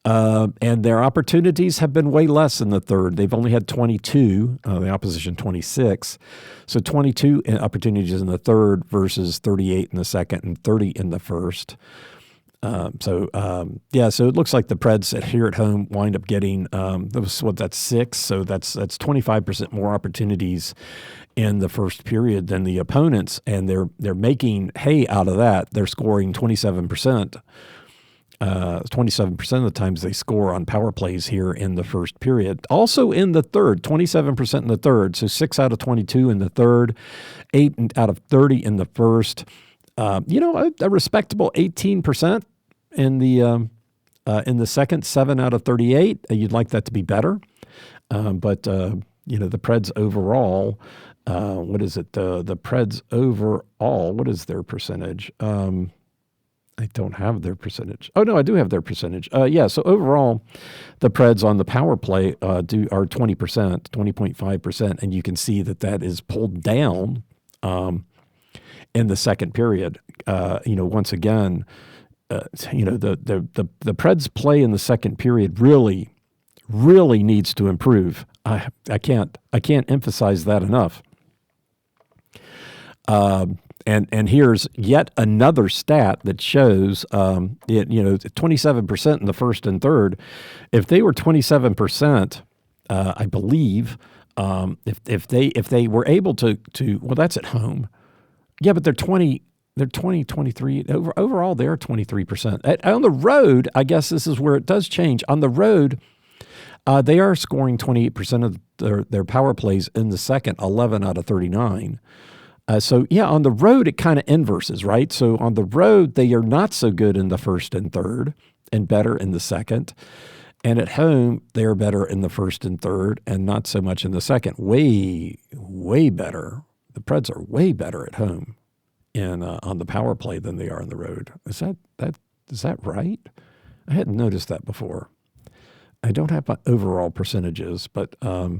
And their opportunities have been way less in the third. They've only had 22, the opposition 26. So 22 opportunities in the third versus 38 in the second and 30 in the first. So it looks like the Preds here at home wind up getting, that's 6. So that's 25% more opportunities in the first period than the opponents. And they're making hay out of that. They're scoring 27%. 27% of the times they score on power plays here in the first period. Also in the third, 27% in the third. So 6 out of 22 in the third, 8 out of 30 in the first. A respectable 18% in the second, 7 out of 38. You'd like that to be better. But the Preds overall, what is it? The Preds overall, what is their percentage? I don't have their percentage. Oh, no, I do have their percentage. So overall, the Preds on the power play are 20%, 20.5%, and you can see that is pulled down in the second period. Once again, the Preds play in the second period really, really needs to improve. I can't emphasize that enough. And here's yet another stat that shows 27% in the first and third. If they were 27%, I believe, if they were able to well, that's at home. Yeah, but they're 23. Overall, they're 23%. On the road, I guess this is where it does change. On the road, they are scoring 28% of their power plays in the second, 11 out of 39. On the road, it kind of inverses, right? So on the road, they are not so good in the first and third and better in the second. And at home, they are better in the first and third and not so much in the second. Way, way better. The Preds are way better at home on the power play than they are on the road. Is that right? I hadn't noticed that before. I don't have my overall percentages, but so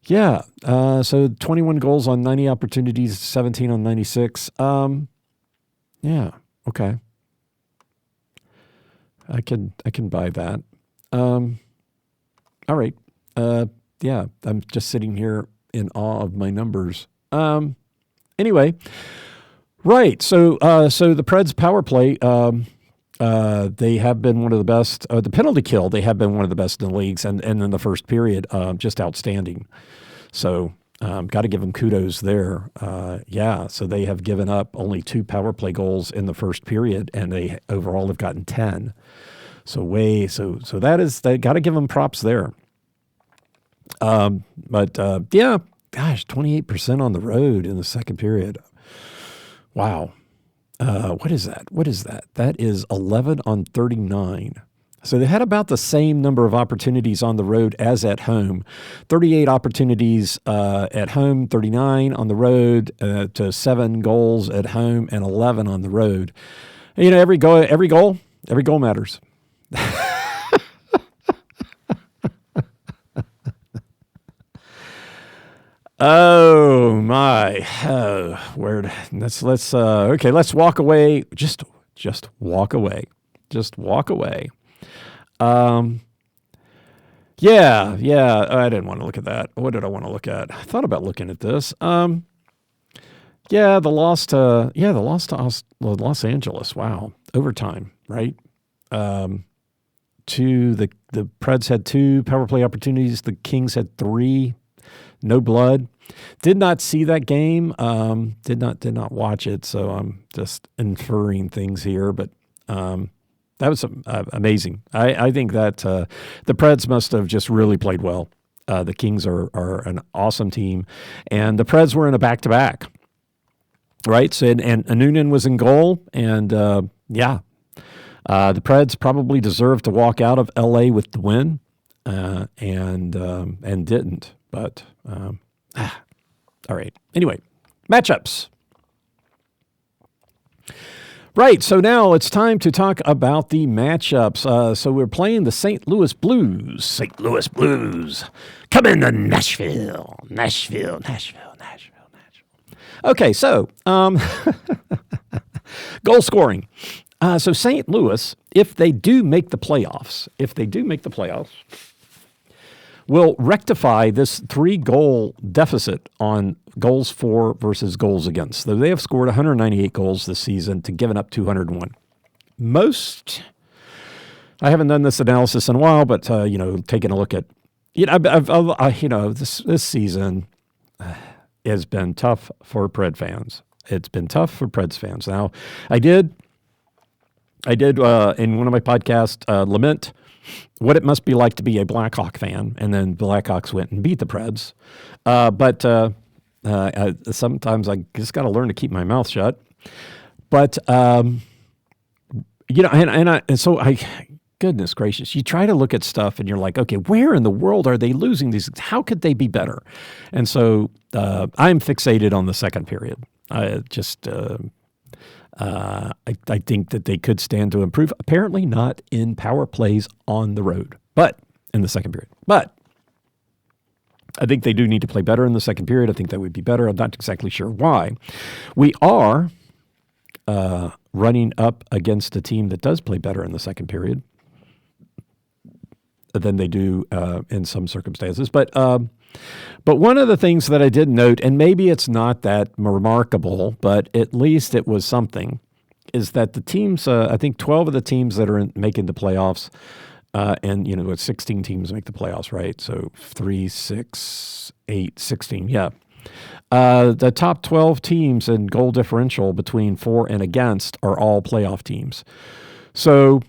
21 goals on 90 opportunities, 17 on 96. Okay. I can buy that. All right. I'm just sitting here in awe of my numbers. Anyway, right. So the Preds power play, they have been one of the best. The penalty kill, they have been one of the best in the leagues, and in the first period, just outstanding. So got to give them kudos there. So they have given up only 2 power play goals in the first period, and they overall have gotten 10. So that is, they got to give them props there. 28% on the road in the second period. Wow. What is that? That is 11 on 39. So they had about the same number of opportunities on the road as at home. 38 opportunities at home, 39 on the road, to 7 goals at home and 11 on the road. Every goal matters. Oh my! Let's walk away. Just walk away. Just walk away. I didn't want to look at that. What did I want to look at? I thought about looking at this. Yeah, the loss to Los Angeles. Wow, overtime, right? The Preds had 2 power play opportunities. The Kings had 3. No blood. Did not see that game. Did not watch it. So I'm just inferring things here. But that was amazing. I think that the Preds must have just really played well. The Kings are an awesome team, and the Preds were in a back-to-back. Right, so and Noonan was in goal, and the Preds probably deserved to walk out of L.A. with the win, and didn't. But all right. Anyway, matchups. Right, so now it's time to talk about the matchups. So we're playing the St. Louis Blues. St. Louis Blues. Come into Nashville. Okay, so goal scoring. So St. Louis, if they do make the playoffs, will rectify this 3-goal deficit on goals for versus goals against. So they have scored 198 goals this season to giving up 201. I haven't done this analysis in a while, but taking a look at, this season has been tough for Pred fans. It's been tough for Preds fans. Now, I did in one of my podcasts lament what it must be like to be a Blackhawk fan, and then Blackhawks went and beat the Preds. But sometimes I just got to learn to keep my mouth shut. But goodness gracious, you try to look at stuff and you're like, okay, where in the world are they losing these? How could they be better? And so I'm fixated on the second period. I think that they could stand to improve. Apparently not in power plays on the road, but in the second period. But I think they do need to play better in the second period. I think that would be better. I'm not exactly sure why. We are running up against a team that does play better in the second period than they do in some circumstances. But one of the things that I did note, and maybe it's not that remarkable, but at least it was something, is that the teams, I think 12 of the teams that are making the playoffs, and 16 teams make the playoffs, right? So 3, 6, 8, 16, yeah. The top 12 teams in goal differential between for and against are all playoff teams. So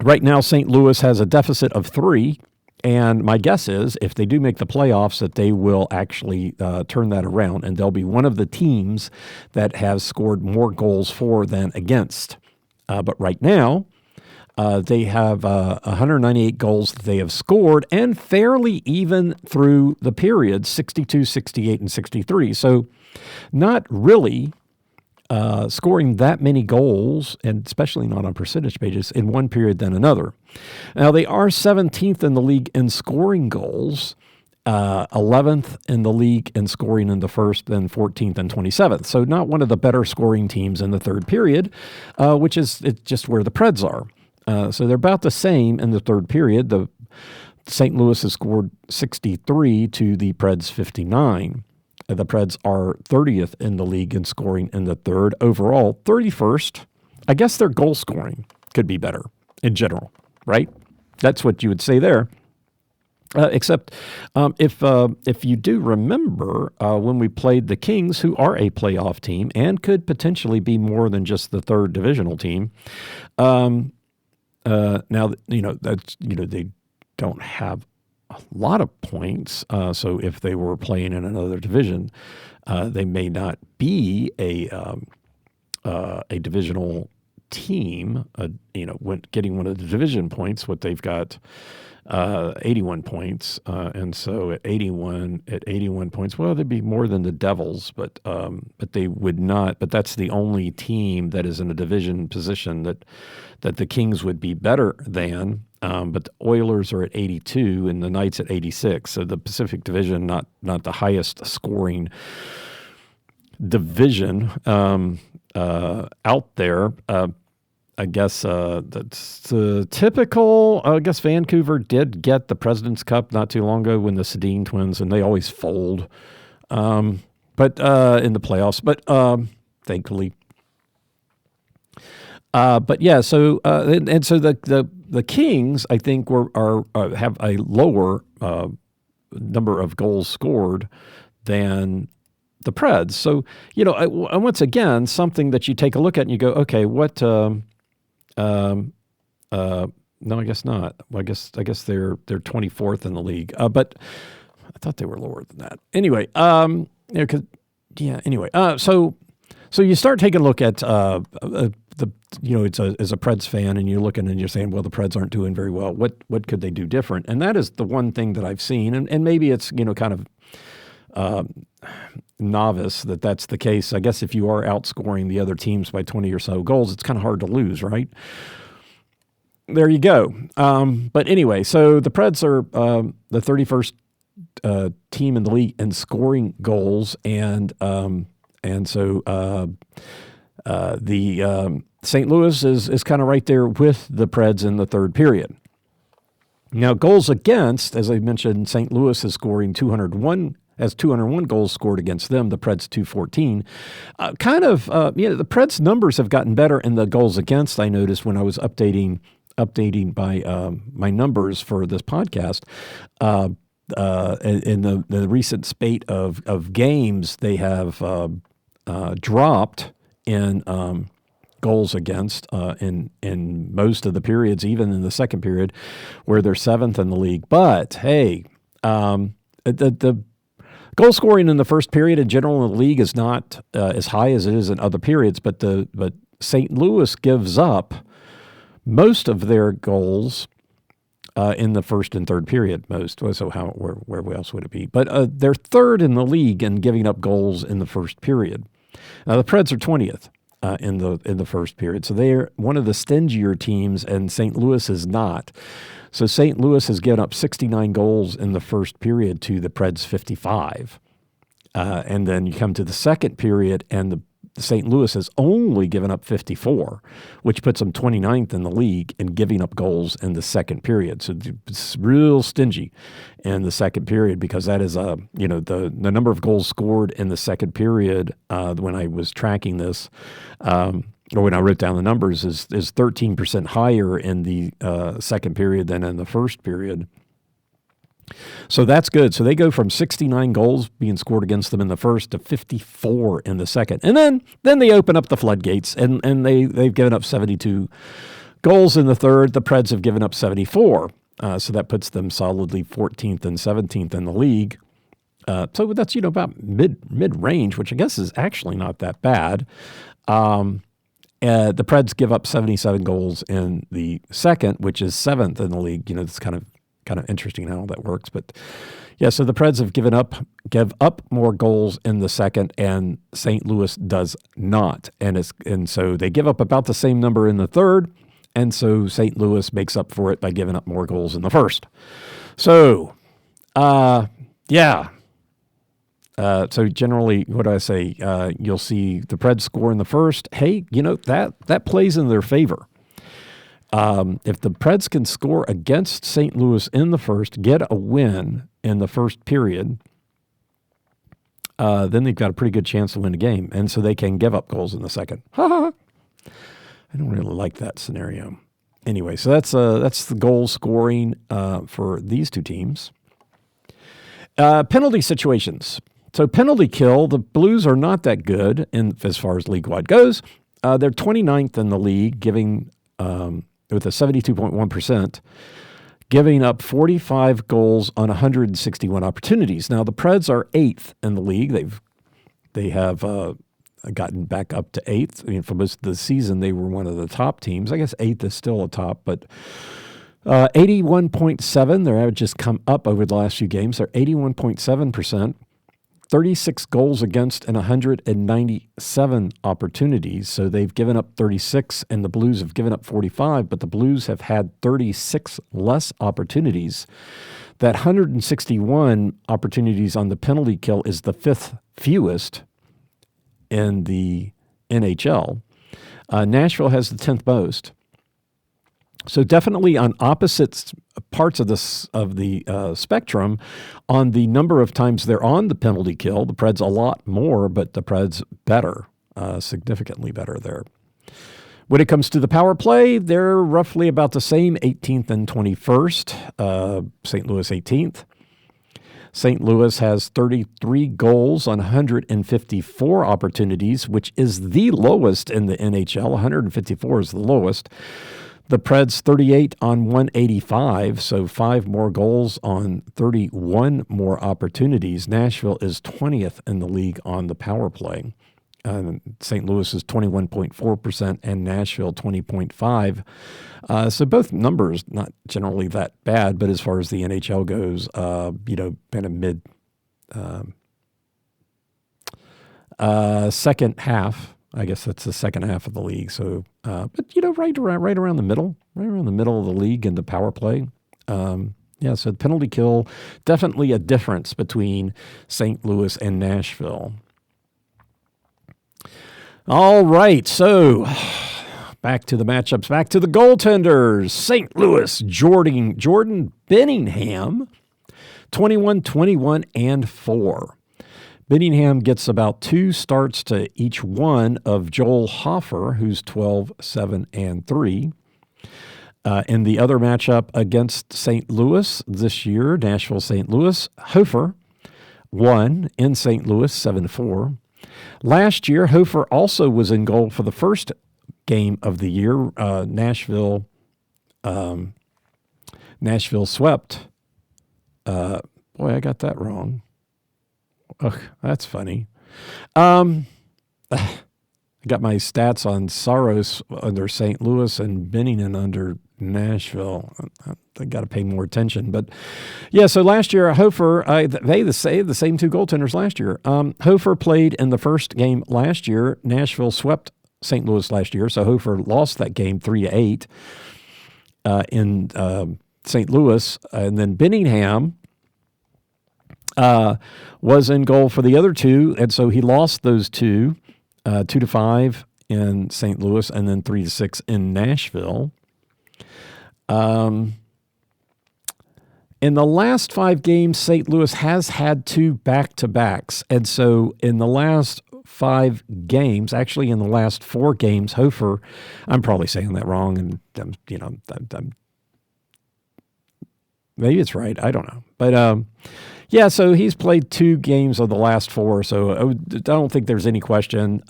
right now, St. Louis has a deficit of 3, and my guess is if they do make the playoffs that they will actually turn that around, and they'll be one of the teams that has scored more goals for than against. But right now, they have 198 goals that they have scored, and fairly even through the period, 62, 68, and 63. So not really scoring that many goals, and especially not on percentage basis, in one period than another. Now, they are 17th in the league in scoring goals, 11th in the league in scoring in the first, then 14th and 27th. So not one of the better scoring teams in the third period, which is just where the Preds are. So they're about the same in the third period. The St. Louis has scored 63 to the Preds 59. The Preds are 30th in the league in scoring in the third. Overall, 31st. I guess their goal scoring could be better in general, right? That's what you would say there. Except if you do remember when we played the Kings, who are a playoff team and could potentially be more than just the third divisional team. Now, they don't have a lot of points. So if they were playing in another division, they may not be a divisional team. Getting one of the division points, what they've got 81 points, and so at 81 points, well, they'd be more than the Devils, but they would not. But that's the only team that is in a division position that the Kings would be better than. But the Oilers are at 82 and the Knights at 86. So the Pacific Division, not the highest scoring division out there. I guess that's typical. I guess Vancouver did get the President's Cup not too long ago when the Sedin twins, and they always fold. but in the playoffs. But thankfully. But yeah, so and so the Kings, I think, have a lower number of goals scored than the Preds. So once again, something that you take a look at and you go, okay, what? No, I guess not. Well, I guess they're 24th in the league. But I thought they were lower than that. Anyway, Anyway, so you start taking a look at as a Preds fan, and you're looking and you're saying, well, the Preds aren't doing very well. What could they do different? And that is the one thing that I've seen, and maybe it's kind of novice that's the case. I guess if you are outscoring the other teams by 20 or so goals, it's kind of hard to lose, right? There you go. But anyway, so the Preds are the 31st team in the league in scoring goals, and so the St. Louis is kind of right there with the Preds in the third period. Now, goals against, as I mentioned, St. Louis is scoring 201. Has 201 goals scored against them. The Preds 214. The Preds numbers have gotten better in the goals against. I noticed when I was updating my numbers for this podcast. In the recent spate of games, they have dropped in goals against in most of the periods, even in the second period, where they're seventh in the league. But hey, the goal scoring in the first period in general in the league is not as high as it is in other periods. But St. Louis gives up most of their goals in the first and third period. Most. So where else would it be? But they're third in the league in giving up goals in the first period. Now the Preds are 20th in the first period, so they're one of the stingier teams, and St. Louis is not. So St. Louis has given up 69 goals in the first period to the Preds 55, and then you come to the second period, and the St. Louis has only given up 54, which puts them 29th in the league in giving up goals in the second period. So it's real stingy in the second period, because that is the number of goals scored in the second period when I was tracking this, or when I wrote down the numbers, is 13% higher in the second period than in the first period. So that's good. So they go from 69 goals being scored against them in the first to 54 in the second. And then they open up the floodgates, and they've given up 72 goals in the third. The Preds have given up 74. So that puts them solidly 14th and 17th in the league. So that's, about mid-range, which I guess is actually not that bad. The Preds give up 77 goals in the second, which is 7th in the league. It's kind of interesting how that works, but yeah. So the Preds have give up more goals in the second, and St. Louis does not, and so they give up about the same number in the third, and so St. Louis makes up for it by giving up more goals in the first. So, yeah. So generally, what do I say? You'll see the Preds score in the first. Hey, that plays in their favor. If the Preds can score against St. Louis in the first, get a win in the first period, then they've got a pretty good chance to win a game. And so they can give up goals in the second. I don't really like that scenario. Anyway, so that's the goal scoring for these two teams. Penalty situations. So penalty kill, the Blues are not that good as far as league-wide goes. They're 29th in the league, giving with a 72.1%, giving up 45 goals on 161 opportunities. Now, the Preds are 8th in the league. They have gotten back up to 8th. For most of the season, they were one of the top teams. I guess 8th is still a top, but 81.7, their average has come up over the last few games. They're 81.7%. 36 goals against and 197 opportunities. So they've given up 36 and the Blues have given up 45, but the Blues have had 36 less opportunities. That 161 opportunities on the penalty kill is the 5th fewest in the NHL. Nashville has the 10th most. So definitely on opposite parts of the spectrum, on the number of times they're on the penalty kill, the Preds a lot more, but the Preds better, significantly better there. When it comes to the power play, they're roughly about the same, 18th and 21st. St. Louis 18th. St. Louis has 33 goals on 154 opportunities, which is the lowest in the NHL. 154 is the lowest. The Preds 38 on 185, so 5 more goals on 31 more opportunities. Nashville is 20th in the league on the power play. St. Louis is 21.4% and Nashville 20.5%. So both numbers not generally that bad, but as far as the NHL goes, kind of mid second half. I guess that's the second half of the league. So, but right around the middle of the league in the power play. So the penalty kill, definitely a difference between St. Louis and Nashville. All right, so back to the matchups, back to the goaltenders. St. Louis, Jordan Benningham, 21, and 4. Benningham gets about 2 starts to each one of Joel Hofer, who's 12, 7, and 3. In the other matchup against St. Louis this year, Nashville-St. Louis, Hofer won in St. Louis, 7-4. Last year, Hofer also was in goal for the first game of the year. Nashville swept. Boy, I got that wrong. Ugh, that's funny. I got my stats on Saros under St. Louis and Benningen under Nashville. I got to pay more attention. But, so last year, Hofer, they the same 2 goaltenders last year. Hofer played in the first game last year. Nashville swept St. Louis last year, so Hofer lost that game 3-8 in St. Louis. And then Benningham was in goal for the other 2, and so he lost those 2, 2-5 in St. Louis, and then 3-6 in Nashville. In the last 5 games, St. Louis has had 2 back-to-backs, and so in the last 5 games, actually in the last 4 games, Hofer, I'm probably saying that wrong, and maybe it's right, I don't know, but so he's played 2 games of the last 4, so I don't think there's any question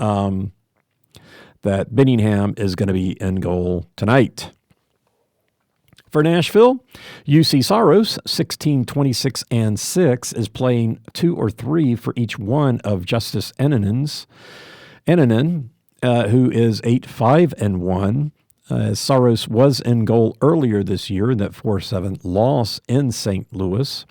that Benningham is going to be in goal tonight. For Nashville, UC Saros, 16, 26, and 6, is playing 2 or 3 for each one of Justice Eninen, who is 8, 5, and 1. Saros was in goal earlier this year in that 4-7 loss in St. Louis.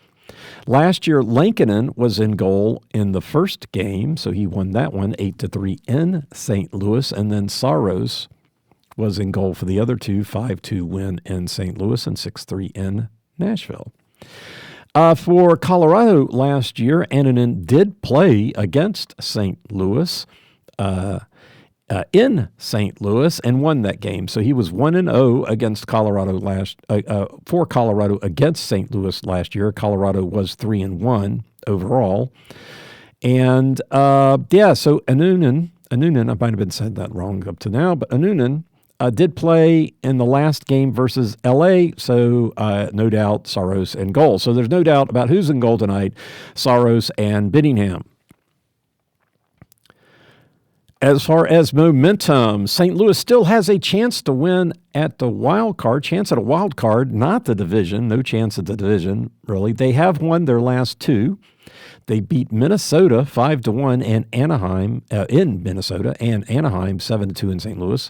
Last year, Lankinen was in goal in the first game, so he won that one 8-3 in St. Louis, and then Saros was in goal for the other 2, 5-2 win in St. Louis and 6-3 in Nashville. For Colorado last year, Annunen did play against St. Louis in St. Louis and won that game. So he was 1-0 against Colorado for Colorado against St. Louis last year. Colorado was 3-1 overall. And so Annunen, I might have been said that wrong up to now, but Annunen did play in the last game versus LA, so no doubt Saros in goal. So there's no doubt about who's in goal tonight, Saros and Benningham. As far as momentum, St. Louis still has a chance to win at a wild card, not the division, no chance at the division, really. They have won their last 2. They beat Minnesota 5-1 and Anaheim in Minnesota and Anaheim 7-2 in St. Louis.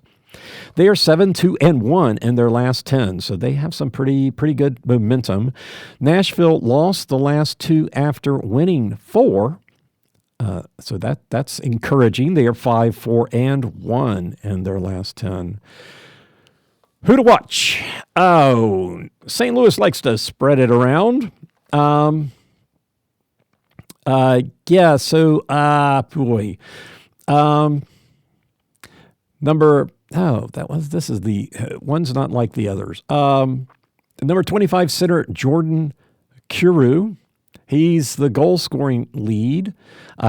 They are 7-2-1 in their last 10, so they have some pretty good momentum. Nashville lost the last 2 after winning 4. So that's encouraging. They are 5-4-1 in their last 10. Who to watch? Oh, St. Louis likes to spread it around. Number This is the one's not like the others. Number 25 center Jordan Kyrou. He's the goal scoring lead.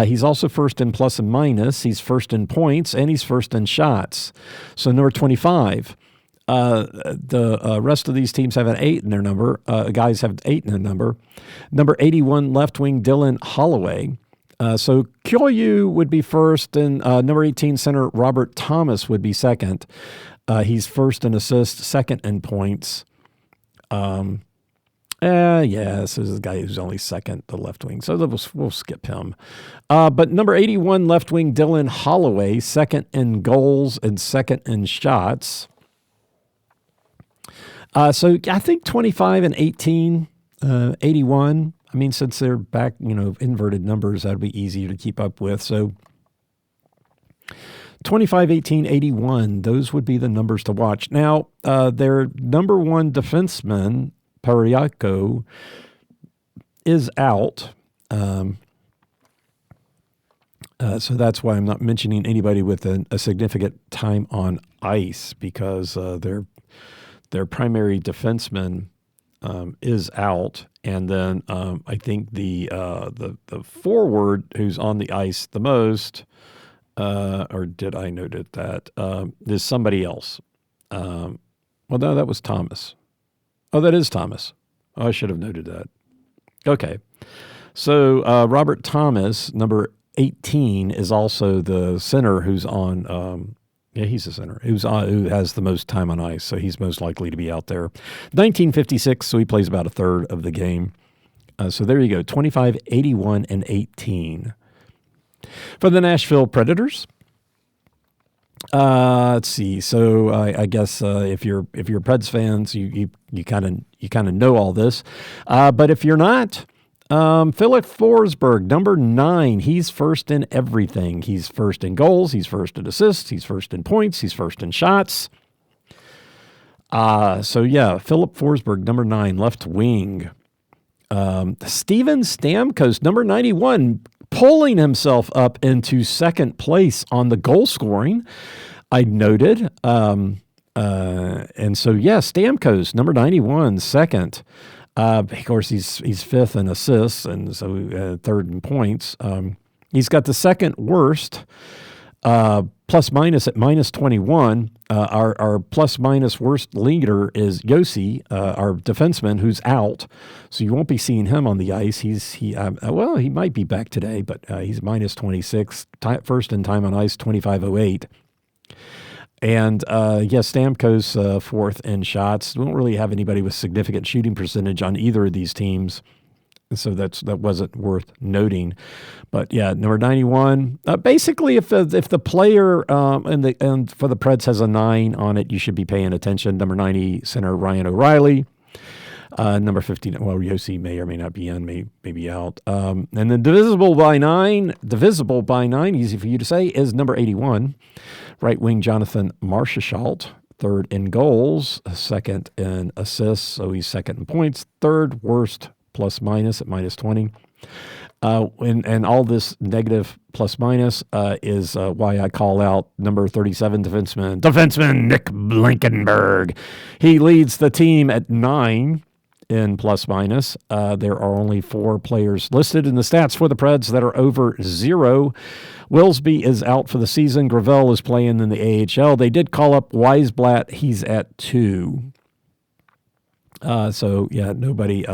He's also first in plus and minus. He's first in points, and he's first in shots. So number 25. The rest of these teams have an 8 in their number. Guys have 8 in their number. Number 81 left wing Dylan Holloway. So Kyrou would be first, and number 18 center Robert Thomas would be second. He's first in assists, second in points. This is a guy who's only second, the left wing. So we'll skip him. But number 81 left wing Dylan Holloway, second in goals and second in shots. So I think 25 and 18, 81. I mean, since they're back, inverted numbers, that'd be easier to keep up with. So 25, 18, 81, those would be the numbers to watch. Now, their number one defenseman, Pariaco, is out. So that's why I'm not mentioning anybody with a significant time on ice, because their primary defenseman is out. And then I think the forward who's on the ice the most, or did I note it that, is somebody else. No, that was Thomas. Oh, that is Thomas. Oh, I should have noted that. Okay. So Robert Thomas, number 18, is also the center who's on, he's the center, who has the most time on ice, so he's most likely to be out there. 1956, so he plays about a third of the game. So there you go, 25, 81, and 18. For the Nashville Predators, let's see. So I guess if you're Preds fans, you kind of know all this. But if you're not, Philip Forsberg, number 9, he's first in everything. He's first in goals. He's first in assists. He's first in points. He's first in shots. Philip Forsberg, number 9, left wing. Steven Stamkos, number 91, pulling himself up into second place on the goal scoring, I noted. Stamkos, number 91, second. Of course, he's fifth in assists, and so third in points. He's got the second worst plus minus at minus 21. Our plus minus worst leader is Yossi, our defenseman, who's out. So you won't be seeing him on the ice. He might be back today, but he's minus 26. First in time on ice, 25.08. And Stamkos fourth in shots. We don't really have anybody with significant shooting percentage on either of these teams, so that wasn't worth noting. But yeah, number 91. Basically, if the player and for the Preds has a 9 on it, you should be paying attention. Number 90 center Ryan O'Reilly. Number 15. Well, Yossi may or may not be in, may be out. And then divisible by 9, easy for you to say, is number 81. Right wing Jonathan Marchessault, third in goals, second in assists, so he's second in points, third worst plus minus at minus 20. And all this negative plus minus is why I call out number 37 defenseman Nick Blankenberg. He leads the team at 9 in plus minus. There are only 4 players listed in the stats for the Preds that are over 0. Wilsby is out for the season. Gravel is playing in the AHL. They did call up Weisblatt. He's at 2. Nobody,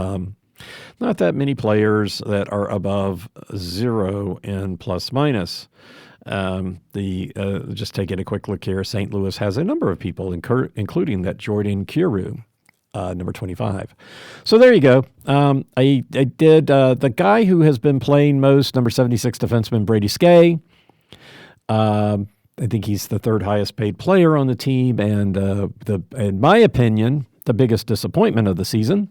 not that many players that are above 0 in plus minus. Just taking a quick look here, St. Louis has a number of people, including that Jordan Kyrou. Number 25. So there you go. I did the guy who has been playing most, number 76 defenseman Brady Skjei. I think he's the third highest paid player on the team, and in my opinion, the biggest disappointment of the season.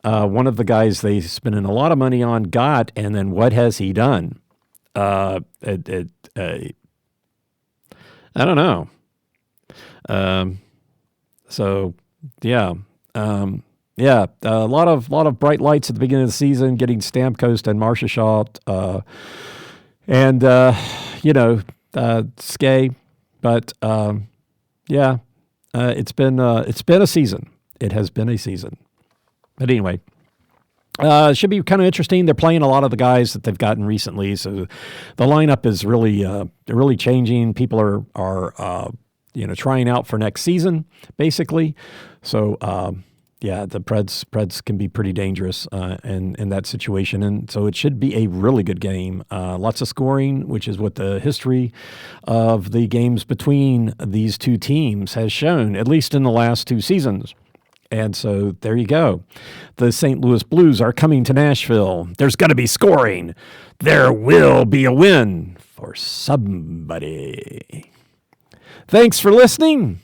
One of the guys they spending a lot of money on got, and then what has he done? I don't know. A lot of bright lights at the beginning of the season, getting Stamkos and Marchessault, Skjei, but Yeah, it's been a season. It has been a season. But anyway, it should be kind of interesting. They're playing a lot of the guys that they've gotten recently, so the lineup is really changing. People are trying out for next season, basically. So the Preds can be pretty dangerous in that situation, and so it should be a really good game. Lots of scoring, which is what the history of the games between these two teams has shown, at least in the last two seasons. And so there you go. The St. Louis Blues are coming to Nashville. There's going to be scoring. There will be a win for somebody. Thanks for listening.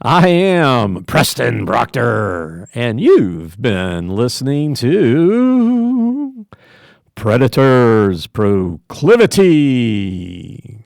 I am Preston Proctor, and you've been listening to Predators Proclivity.